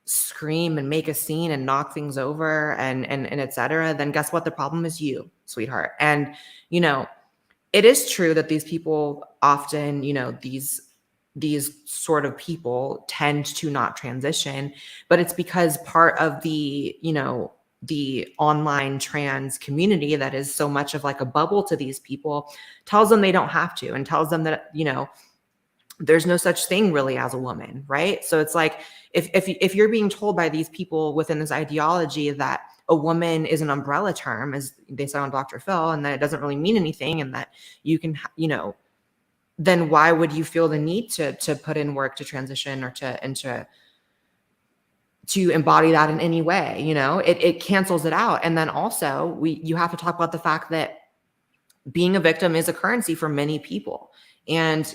scream and make a scene and knock things over and et cetera, then guess what? The problem is you, sweetheart. And, you know, it is true that these people often, you know, these sort of people tend to not transition, but it's because part of the, you know, the online trans community that is so much of like a bubble to these people tells them they don't have to and tells them that, you know, there's no such thing really as a woman, right? So it's like if you're being told by these people within this ideology that a woman is an umbrella term, as they said on Dr. Phil, and that it doesn't really mean anything, and that you can, you know, then why would you feel the need to put in work to transition or to embody that in any way? You know, it cancels it out. And then also you have to talk about the fact that being a victim is a currency for many people, and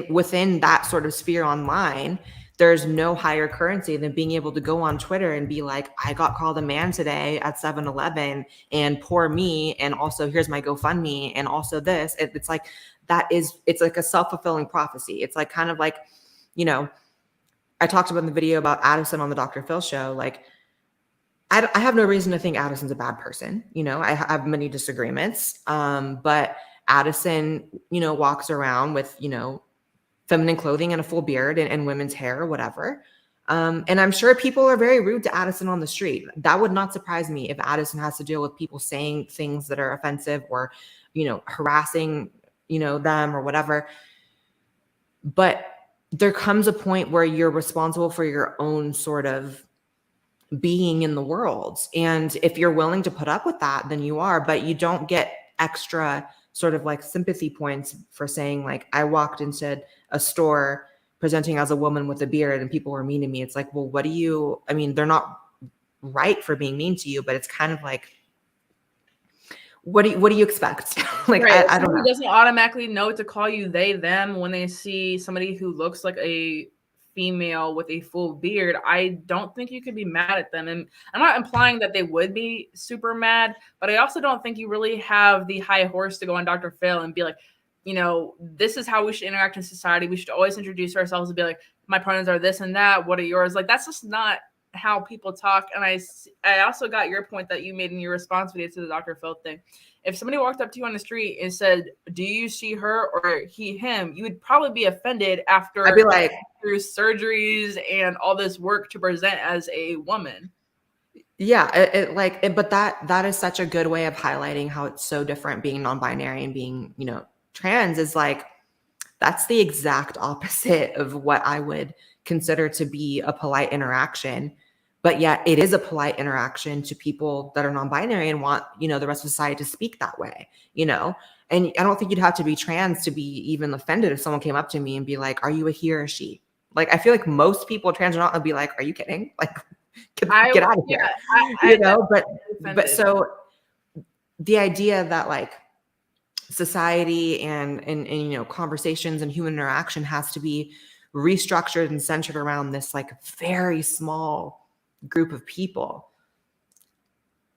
within that sort of sphere online, there's no higher currency than being able to go on Twitter and be like, I got called a man today at 7-Eleven and poor me. And also here's my GoFundMe. And also this, it's like, it's like a self-fulfilling prophecy. It's like kind of like, you know, I talked about in the video about Addison on the Dr. Phil show. Like, I have no reason to think Addison's a bad person. You know, I have many disagreements. But Addison, you know, walks around with, you know, feminine clothing and a full beard and women's hair or whatever. And I'm sure people are very rude to Addison on the street. That would not surprise me if Addison has to deal with people saying things that are offensive or, you know, harassing, you know, them or whatever. But there comes a point where you're responsible for your own sort of being in the world. And if you're willing to put up with that, then you are, but you don't get extra sort of like sympathy points for saying like, I walked into a store presenting as a woman with a beard and people were mean to me. It's like, well, what do you, I mean, they're not right for being mean to you, but it's kind of like, what do you expect? Like, Right. If I don't somebody know. doesn't automatically know to call you they, them when they see somebody who looks like a female with a full beard, I don't think you could be mad at them. And I'm not implying that they would be super mad, but I also don't think you really have the high horse to go on Dr. Phil and be like, this is how we should interact in society. We should always introduce ourselves and be like, my pronouns are this and that. What are yours? Like, that's just not how people talk. And I also got your point that you made in your response video to the Dr. Phil thing. If somebody walked up to you on the street and said, "Do you see her or him?" you would probably be offended after I'd be like, through surgeries and all this work to present as a woman. yeah, but that is such a good way of highlighting how it's so different being non-binary and being, trans is like, that's the exact opposite of what I would consider to be a polite interaction. But yet it is a polite interaction to people that are non-binary and want, the rest of society to speak that way, And I don't think you'd have to be trans to be even offended if someone came up to me and be like, are you a he or a she? Like, I feel like most people, trans or not, would be like, are you kidding? Like, get out of here, but so the idea that like society and conversations and human interaction has to be restructured and centered around this like very small group of people,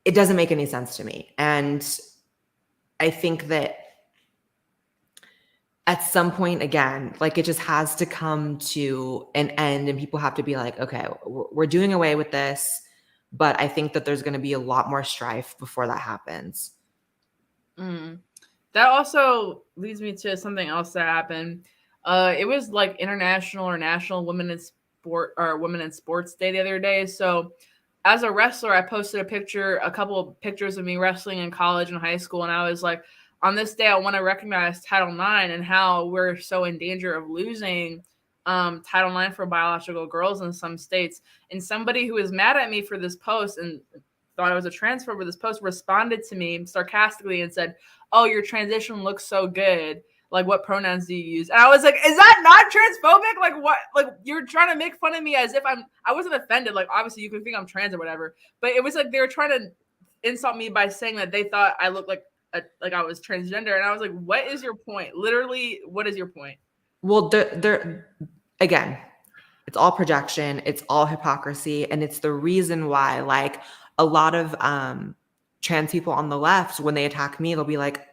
it doesn't make any sense to me. And I think that at some point, again, like it just has to come to an end and people have to be like, okay, we're doing away with this. But I think that there's going to be a lot more strife before that happens. That also leads me to something else that happened. It was like International or National Women in Sports Day the other day. So as a wrestler, I posted a couple of pictures of me wrestling in college and high school. And I was like, on this day, I want to recognize Title IX and how we're so in danger of losing Title IX for biological girls in some states. And somebody who was mad at me for this post and thought I was a transphobe for this post responded to me sarcastically and said, "Oh, your transition looks so good. Like, what pronouns do you use?" And I was like, "Is that not transphobic? Like, what? Like, you're trying to make fun of me as if I wasn't offended. Like, obviously, you can think I'm trans or whatever, but it was like they were trying to insult me by saying that they thought I looked like I was transgender, and I was like, "What is your point? Literally, what is your point?" Well, they're again, it's all projection, it's all hypocrisy, and it's the reason why, like, a lot of trans people on the left, when they attack me, they'll be like,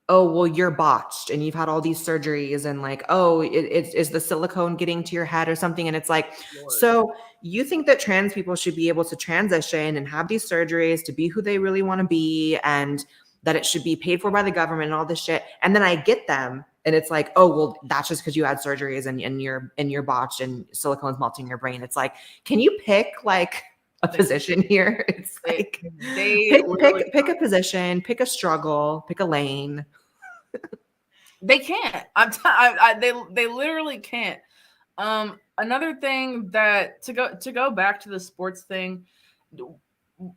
oh, well, you're botched and you've had all these surgeries and like, oh, is the silicone getting to your head or something? And it's like, Lord. So you think that trans people should be able to transition and have these surgeries to be who they really want to be and that it should be paid for by the government and all this shit. And then I get them and it's like, oh, well, that's just because you had surgeries and you're botched and silicone's melting your brain. It's like, can you pick like a position here? It's like pick a position, pick a struggle, pick a lane. They can't. They literally can't. Another thing that to go back to the sports thing,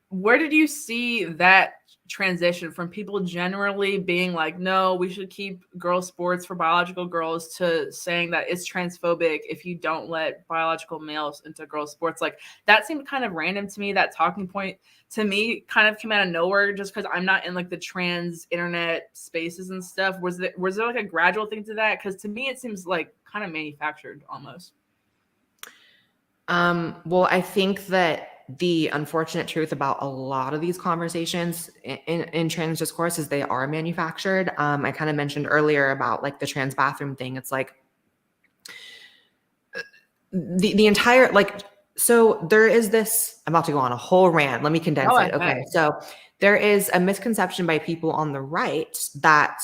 where did you see that transition from people generally being like, no, we should keep girl sports for biological girls to saying that it's transphobic if you don't let biological males into girl sports? Like, that seemed kind of random to me. That talking point to me kind of came out of nowhere just because I'm not in like the trans internet spaces and stuff. Was there like a gradual thing to that? Because to me, it seems like kind of manufactured almost. Well, I think that the unfortunate truth about a lot of these conversations in trans discourse is they are manufactured. I kind of mentioned earlier about like the trans bathroom thing. It's like the entire, like, so there is this, I'm about to go on a whole rant. Let me condense it. Okay. So there is a misconception by people on the right that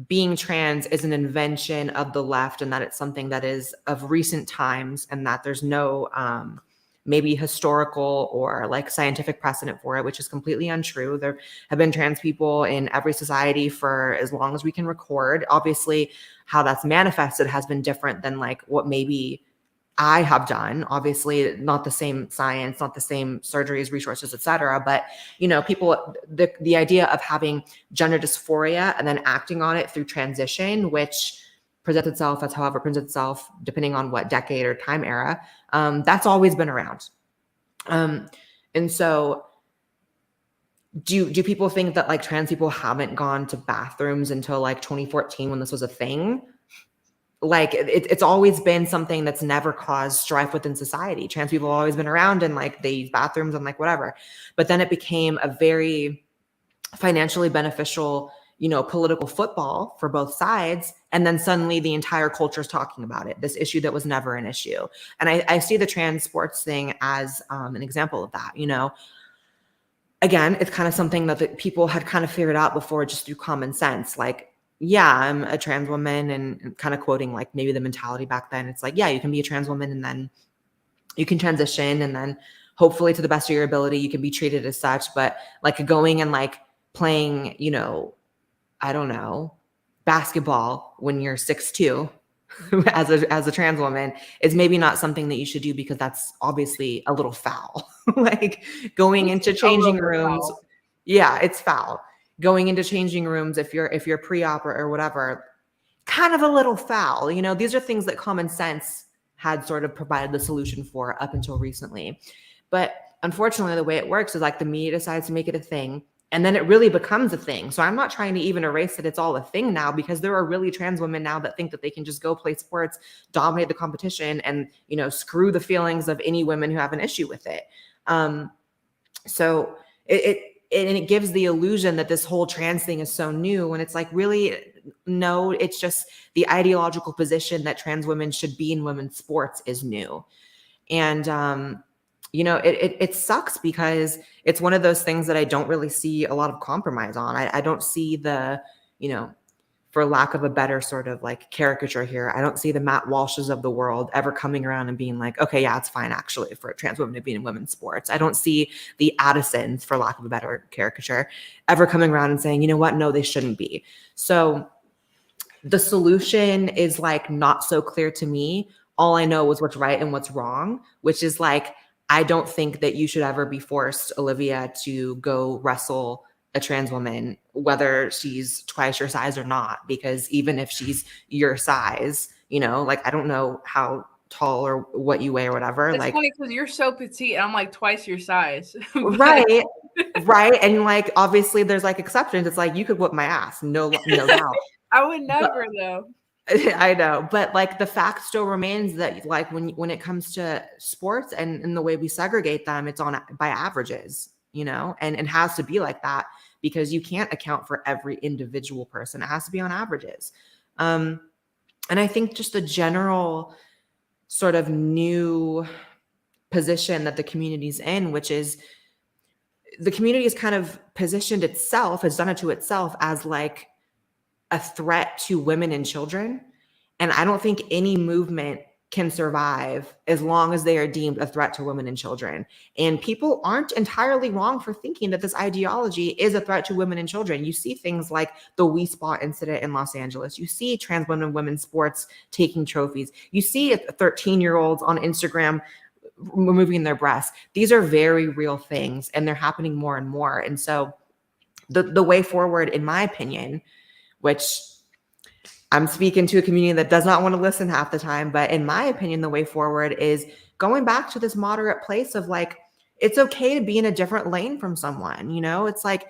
being trans is an invention of the left and that it's something that is of recent times and that there's no maybe historical or like scientific precedent for it, which is completely untrue. There have been trans people in every society for as long as we can record. Obviously, how that's manifested has been different than like what maybe I have done. Obviously, not the same science, not the same surgeries, resources, etc. But people, the idea of having gender dysphoria and then acting on it through transition, which presents itself as however presents itself, depending on what decade or time era, that's always been around. And so do people think that like trans people haven't gone to bathrooms until like 2014 when this was a thing? Like it's always been something that's never caused strife within society. Trans people have always been around and like they use bathrooms and like whatever. But then it became a very financially beneficial, political football for both sides. And then suddenly the entire culture is talking about it, this issue that was never an issue. And I see the trans sports thing as an example of that, Again, it's kind of something that the people had kind of figured out before just through common sense. Like, yeah, I'm a trans woman, and kind of quoting like maybe the mentality back then. It's like, yeah, you can be a trans woman and then you can transition, and then hopefully to the best of your ability, you can be treated as such. But like going and like playing, I don't know, basketball when you're 6'2" as a trans woman is maybe not something that you should do because that's obviously a little foul. Like going into changing rooms, yeah, it's foul. Going into changing rooms if you're pre-op or whatever, kind of a little foul. These are things that common sense had sort of provided the solution for up until recently. But unfortunately, the way it works is like the media decides to make it a thing, and then it really becomes a thing. So I'm not trying to even erase that it's all a thing now, because there are really trans women now that think that they can just go play sports, dominate the competition, and, screw the feelings of any women who have an issue with it. So it gives the illusion that this whole trans thing is so new, when it's like, really, no, it's just the ideological position that trans women should be in women's sports is new. And, it sucks because it's one of those things that I don't really see a lot of compromise on. I don't see the, for lack of a better sort of like caricature here, I don't see the Matt Walshes of the world ever coming around and being like, okay, yeah, it's fine actually for trans women to be in women's sports. I don't see the Addisons, for lack of a better caricature, ever coming around and saying, you know what, no, they shouldn't be. So the solution is like not so clear to me. All I know is what's right and what's wrong, which is like, I don't think that you should ever be forced, Olivia, to go wrestle a trans woman, whether she's twice your size or not, because even if she's your size, like, I don't know how tall or what you weigh or whatever. It's like funny because you're so petite and I'm like twice your size. Right. Right. And like, obviously there's like exceptions. It's like, you could whoop my ass. No doubt. I would never though. I know, but like the fact still remains that like when it comes to sports and the way we segregate them, it's on by averages, and it has to be like that because you can't account for every individual person. It has to be on averages. And I think just the general sort of new position that the community's in, which is the community has kind of positioned itself, has done it to itself as like a threat to women and children. And I don't think any movement can survive as long as they are deemed a threat to women and children. And people aren't entirely wrong for thinking that this ideology is a threat to women and children. You see things like the We Spot incident in Los Angeles. You see trans women, women's sports taking trophies. You see 13-year-olds on Instagram removing their breasts. These are very real things, and they're happening more and more. And so the way forward, in my opinion, which I'm speaking to a community that does not want to listen half the time, but in my opinion, the way forward is going back to this moderate place of like, it's okay to be in a different lane from someone. It's like,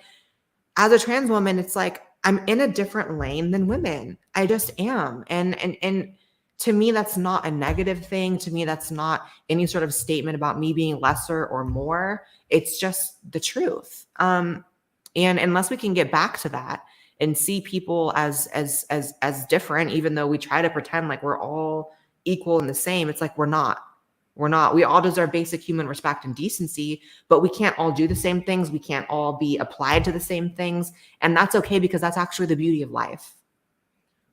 as a trans woman, it's like, I'm in a different lane than women. I just am. And to me, that's not a negative thing. To me, that's not any sort of statement about me being lesser or more. It's just the truth. And unless we can get back to that and see people as different, even though we try to pretend like we're all equal and the same, it's like we're not. We all deserve basic human respect and decency, but we can't all do the same things. We can't all be applied to the same things. And that's okay, because that's actually the beauty of life.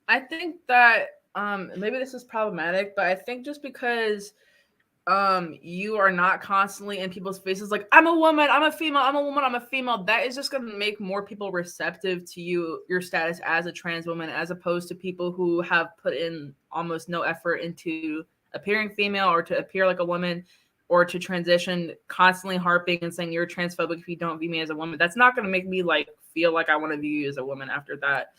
I think that maybe this is problematic, but I think just because you are not constantly in people's faces like, I'm a woman, I'm a female, I'm a woman, I'm a female, that is just going to make more people receptive to your status as a trans woman, as opposed to people who have put in almost no effort into appearing female or to appear like a woman or to transition, constantly harping and saying you're transphobic if you don't view me as a woman. That's not going to make me like feel like I want to view you as a woman after that.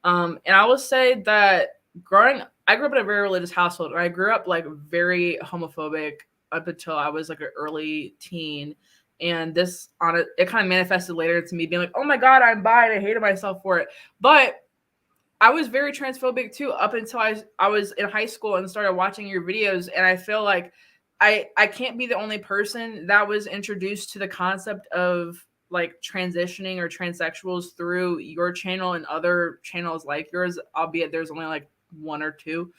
And I will say that I grew up in a very religious household, and I grew up like very homophobic up until I was like an early teen. And this on it kind of manifested later into me being like, oh my God, I'm bi, and I hated myself for it. But I was very transphobic too, up until I was in high school and started watching your videos. And I feel like I can't be the only person that was introduced to the concept of like transitioning or transsexuals through your channel and other channels like yours, albeit there's only like one or two.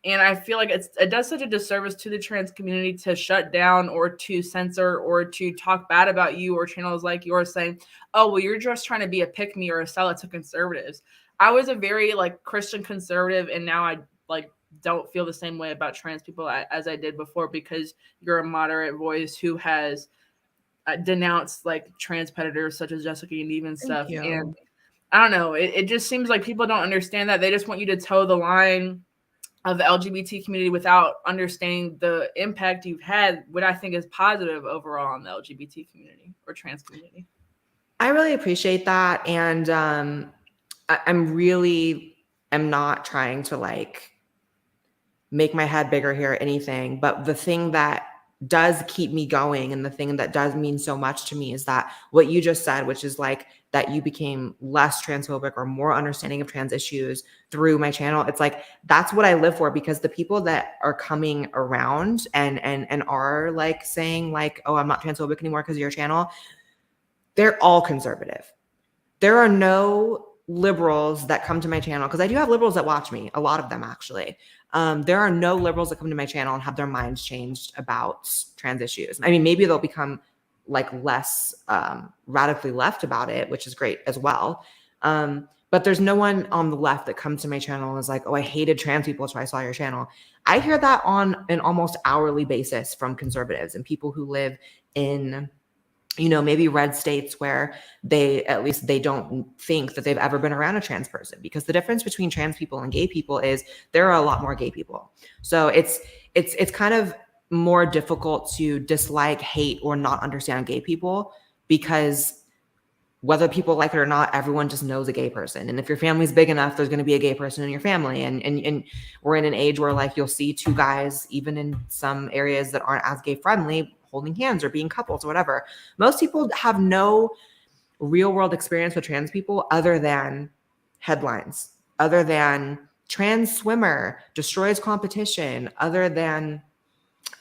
And I feel like it does such a disservice to the trans community to shut down or to censor or to talk bad about you or channels like yours saying, oh, well, you're just trying to be a pick me or a sell it to conservatives. I was a very like Christian conservative, and now I like don't feel the same way about trans people as I did before, because you're a moderate voice who has denounced like trans predators such as Jessica Yaniv and stuff. And I don't know, it just seems like people don't understand that. They just want you to toe the line of the LGBT community without understanding the impact you've had, what I think is positive overall on the LGBT community or trans community. I really appreciate that. And I'm not trying to like make my head bigger here or anything, but the thing that does keep me going and the thing that does mean so much to me is that what you just said, which is like that you became less transphobic or more understanding of trans issues through my channel. It's like that's what I live for, because the people that are coming around and are like saying like, oh, I'm not transphobic anymore because of your channel, they're all conservative. There are no liberals that come to my channel, because I do have liberals that watch me, a lot of them actually. There are no liberals that come to my channel and have their minds changed about trans issues. I mean, maybe they'll become like less radically left about it, which is great as well. But there's no one on the left that comes to my channel and is like, oh, I hated trans people, so I saw your channel. I hear that on an almost hourly basis from conservatives and people who live in, you know, maybe red states where they don't think that they've ever been around a trans person, because the difference between trans people and gay people is there are a lot more gay people. So it's kind of more difficult to dislike, hate, or not understand gay people, because whether people like it or not, everyone just knows a gay person. And if your family's big enough, there's going to be a gay person in your family. And we're in an age where like you'll see two guys, even in some areas that aren't as gay friendly, holding hands or being couples or whatever. Most people have no real world experience with trans people other than headlines, other than trans swimmer destroys competition, other than,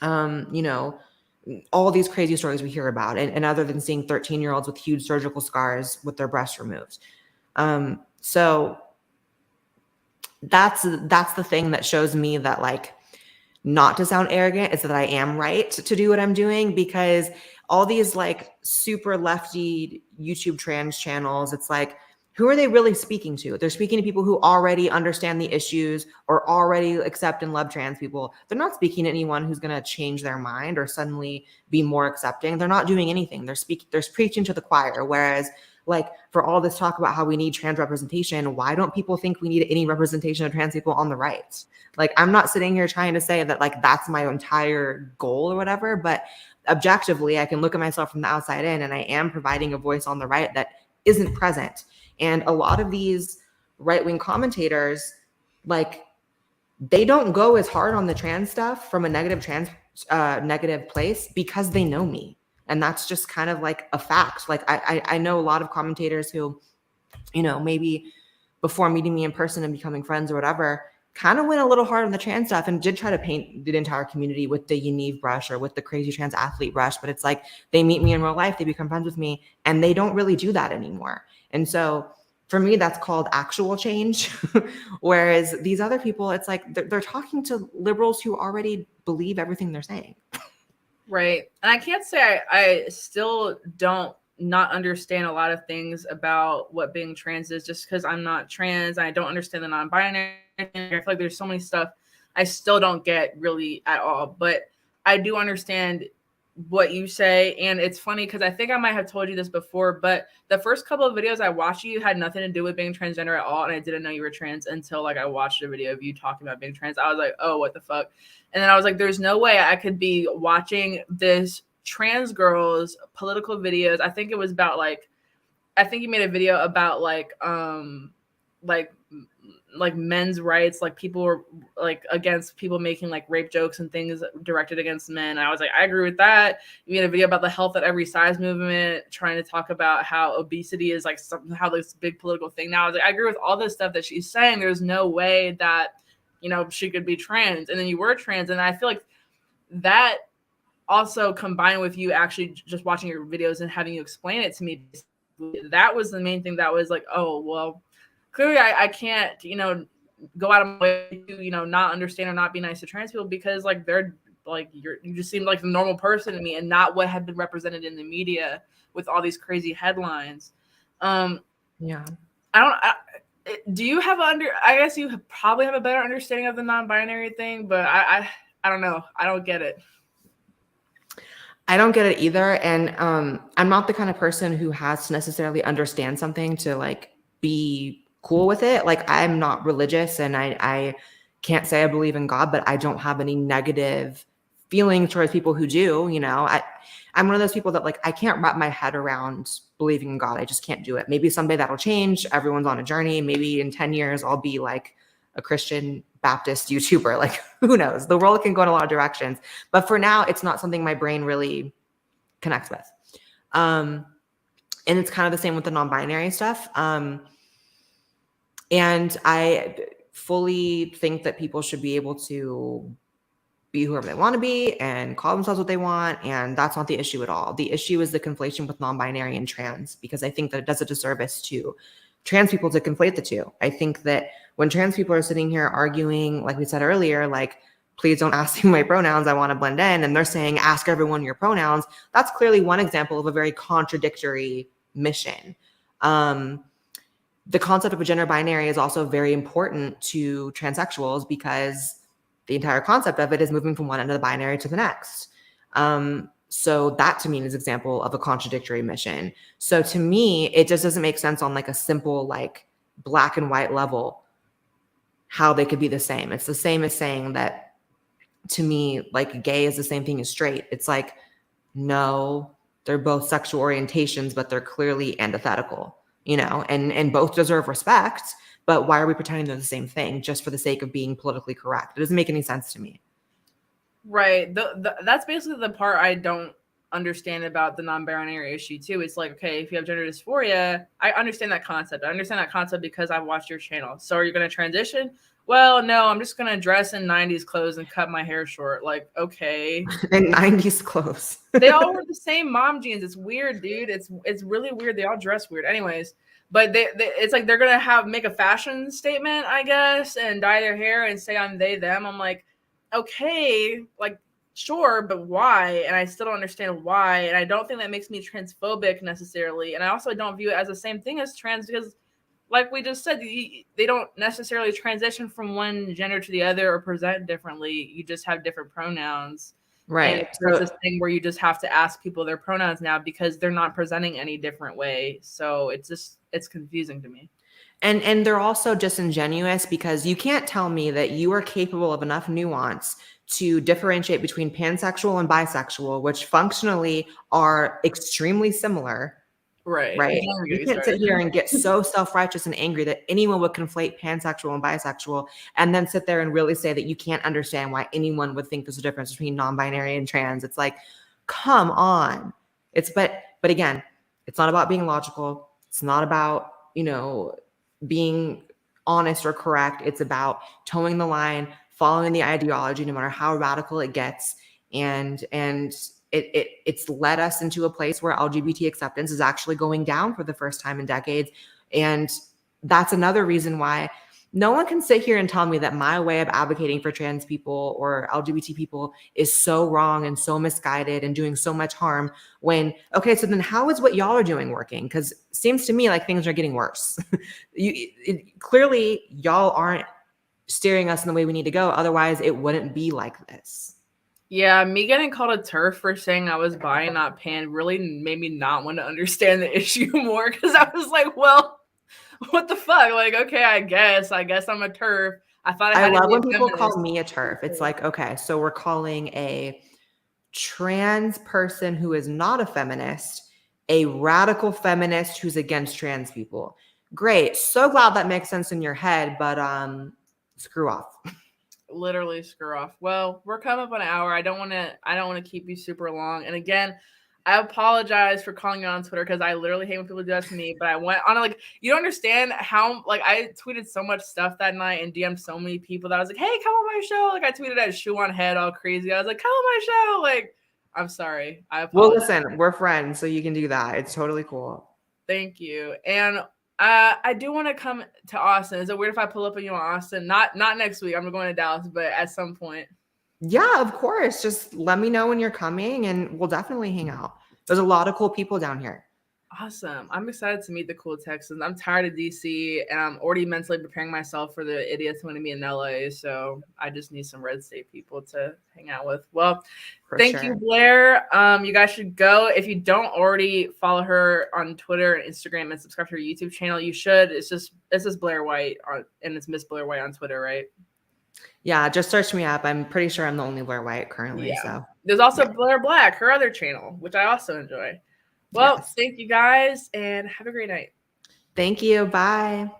you know, all these crazy stories we hear about, and other than seeing 13-year-olds with huge surgical scars with their breasts removed. So that's the thing that shows me that, like, not to sound arrogant, is that I am right to do what I'm doing, because all these like super lefty YouTube trans channels, it's like, who are they really speaking to? They're speaking to people who already understand the issues or already accept and love trans people. They're not speaking to anyone who's going to change their mind or suddenly be more accepting. They're not doing anything. They're preaching to the choir. Whereas, like, for all this talk about how we need trans representation, why don't people think we need any representation of trans people on the right? Like, I'm not sitting here trying to say that like that's my entire goal or whatever, but objectively, I can look at myself from the outside in, and I am providing a voice on the right that isn't present. And a lot of these right-wing commentators, like, they don't go as hard on the trans stuff from a negative place because they know me. And that's just kind of like a fact. Like, I know a lot of commentators who, you know, maybe before meeting me in person and becoming friends or whatever, kind of went a little hard on the trans stuff and did try to paint the entire community with the Yaniv brush or with the crazy trans athlete brush. But it's like, they meet me in real life, they become friends with me, and they don't really do that anymore. And so for me, that's called actual change. Whereas these other people, it's like they're talking to liberals who already believe everything they're saying. Right. And I can't say I still don't not understand a lot of things about what being trans is, just because I'm not trans. I don't understand the non-binary. I feel like there's so many stuff I still don't get really at all. But I do understand what you say. And it's funny because I think I might have told you this before, but the first couple of videos I watched you had nothing to do with being transgender at all. And I didn't know you were trans until like I watched a video of you talking about being trans. I was like, oh, what the fuck? And then I was like, there's no way I could be watching this trans girl's political videos. I think it was about like, I think you made a video about like like men's rights, like people were like against people making like rape jokes and things directed against men. I was like, I agree with that. You made a video about the Health at Every Size movement, trying to talk about how obesity is like somehow this big political thing now. I was like, I agree with all this stuff that she's saying. There's no way that, you know, she could be trans, and then you were trans. And I feel like that also combined with you actually just watching your videos and having you explain it to me, that was the main thing that was like, oh, well, clearly I can't, you know, go out of my way to, you know, not understand or not be nice to trans people because like they're like, you just seem like a normal person to me and not what had been represented in the media with all these crazy headlines. Yeah. Do you have I guess you probably have a better understanding of the non-binary thing, but I don't know. I don't get it. I don't get it either. And I'm not the kind of person who has to necessarily understand something to like be cool with it. Like I'm not religious and I can't say I believe in God, but I don't have any negative feelings towards people who do, you know. I'm one of those people that like I can't wrap my head around believing in God. I just can't do it. Maybe someday that'll change. Everyone's on a journey. Maybe in 10 years I'll be like a Christian Baptist YouTuber. Like who knows? The world can go in a lot of directions. But for now, it's not something my brain really connects with. And it's kind of the same with the non-binary stuff. And I fully think that people should be able to be whoever they want to be and call themselves what they want. And that's not the issue at all. The issue is the conflation with non-binary and trans, because I think that it does a disservice to trans people to conflate the two. I think that when trans people are sitting here arguing, like we said earlier, like, please don't ask me my pronouns, I want to blend in, and they're saying, ask everyone your pronouns, that's clearly one example of a very contradictory mission. The concept of a gender binary is also very important to transsexuals because the entire concept of it is moving from one end of the binary to the next. So that to me is an example of a contradictory mission. So to me, it just doesn't make sense on like a simple, like black and white level, how they could be the same. It's the same as saying that to me, like gay is the same thing as straight. It's like, no, they're both sexual orientations, but they're clearly antithetical, you know, and both deserve respect. But why are we pretending they're the same thing just for the sake of being politically correct? It doesn't make any sense to me. Right. That's basically the part I don't understand about the non-binary issue too. It's like, okay, if you have gender dysphoria, I understand that concept. I understand that concept because I've watched your channel. So are you going to transition? Well, no, I'm just going to dress in 90s clothes and cut my hair short. Like, okay. And 90s clothes. They all wear the same mom jeans. It's weird, dude. It's really weird. They all dress weird. Anyways, but it's like they're going to make a fashion statement, I guess, and dye their hair and say I'm they, them. I'm like, okay, like, sure, but why? And I still don't understand why. And I don't think that makes me transphobic necessarily. And I also don't view it as the same thing as trans because, like we just said, they don't necessarily transition from one gender to the other or present differently. You just have different pronouns. Right. And there's this thing where you just have to ask people their pronouns now because they're not presenting any different way. So it's confusing to me. And they're also disingenuous because you can't tell me that you are capable of enough nuance to differentiate between pansexual and bisexual, which functionally are extremely similar. Right. You can't sit here and get so self-righteous and angry that anyone would conflate pansexual and bisexual and then sit there and really say that you can't understand why anyone would think there's a difference between non-binary and trans. It's like, come on. But again, it's not about being logical. It's not about, you know, being honest or correct. It's about towing the line, following the ideology, no matter how radical it gets. And it's led us into a place where LGBT acceptance is actually going down for the first time in decades. And that's another reason why no one can sit here and tell me that my way of advocating for trans people or LGBT people is so wrong and so misguided and doing so much harm when, okay, so then how is what y'all are doing working? Because it seems to me like things are getting worse. Clearly, y'all aren't steering us in the way we need to go. Otherwise, it wouldn't be like this. Yeah, me getting called a TERF for saying I was bi, not pan, really made me not want to understand the issue more because I was like, well, what the fuck? Like, okay, I guess I'm a TERF. I love when people call me a TERF. It's like, okay, so we're calling a trans person who is not a feminist a radical feminist who's against trans people. Great. So glad that makes sense in your head, but screw off. Literally screw off. Well, we're coming up on an hour. I don't want to keep you super long. And again, I apologize for calling you on Twitter because I literally hate when people do that to me. But I went on like you don't understand how like I tweeted so much stuff that night and DM'd so many people that I was like, hey, come on my show. Like I tweeted at Shoe on Head all crazy. I was like, come on my show. Like, I'm sorry. I Well, apologize. listen, we're friends, so you can do that. It's totally cool. Thank you. And I do want to come to Austin. Is it weird if I pull up on you in Austin? Not next week. I'm going to Dallas, but at some point. Yeah, of course. Just let me know when you're coming and we'll definitely hang out. There's a lot of cool people down here. Awesome. I'm excited to meet the cool Texans. I'm tired of DC and I'm already mentally preparing myself for the idiots going to be in LA. So I just need some red state people to hang out with. Well, thank you, Blaire. You guys should go. If you don't already follow her on Twitter and Instagram and subscribe to her YouTube channel, you should. It's just Blaire White and it's Miss Blaire White on Twitter, right? Yeah, just search me up. I'm pretty sure I'm the only Blaire White currently. Yeah. So there's also Blaire Black, her other channel, which I also enjoy. Well, yes. thank you guys and have a great night. Thank you. Bye.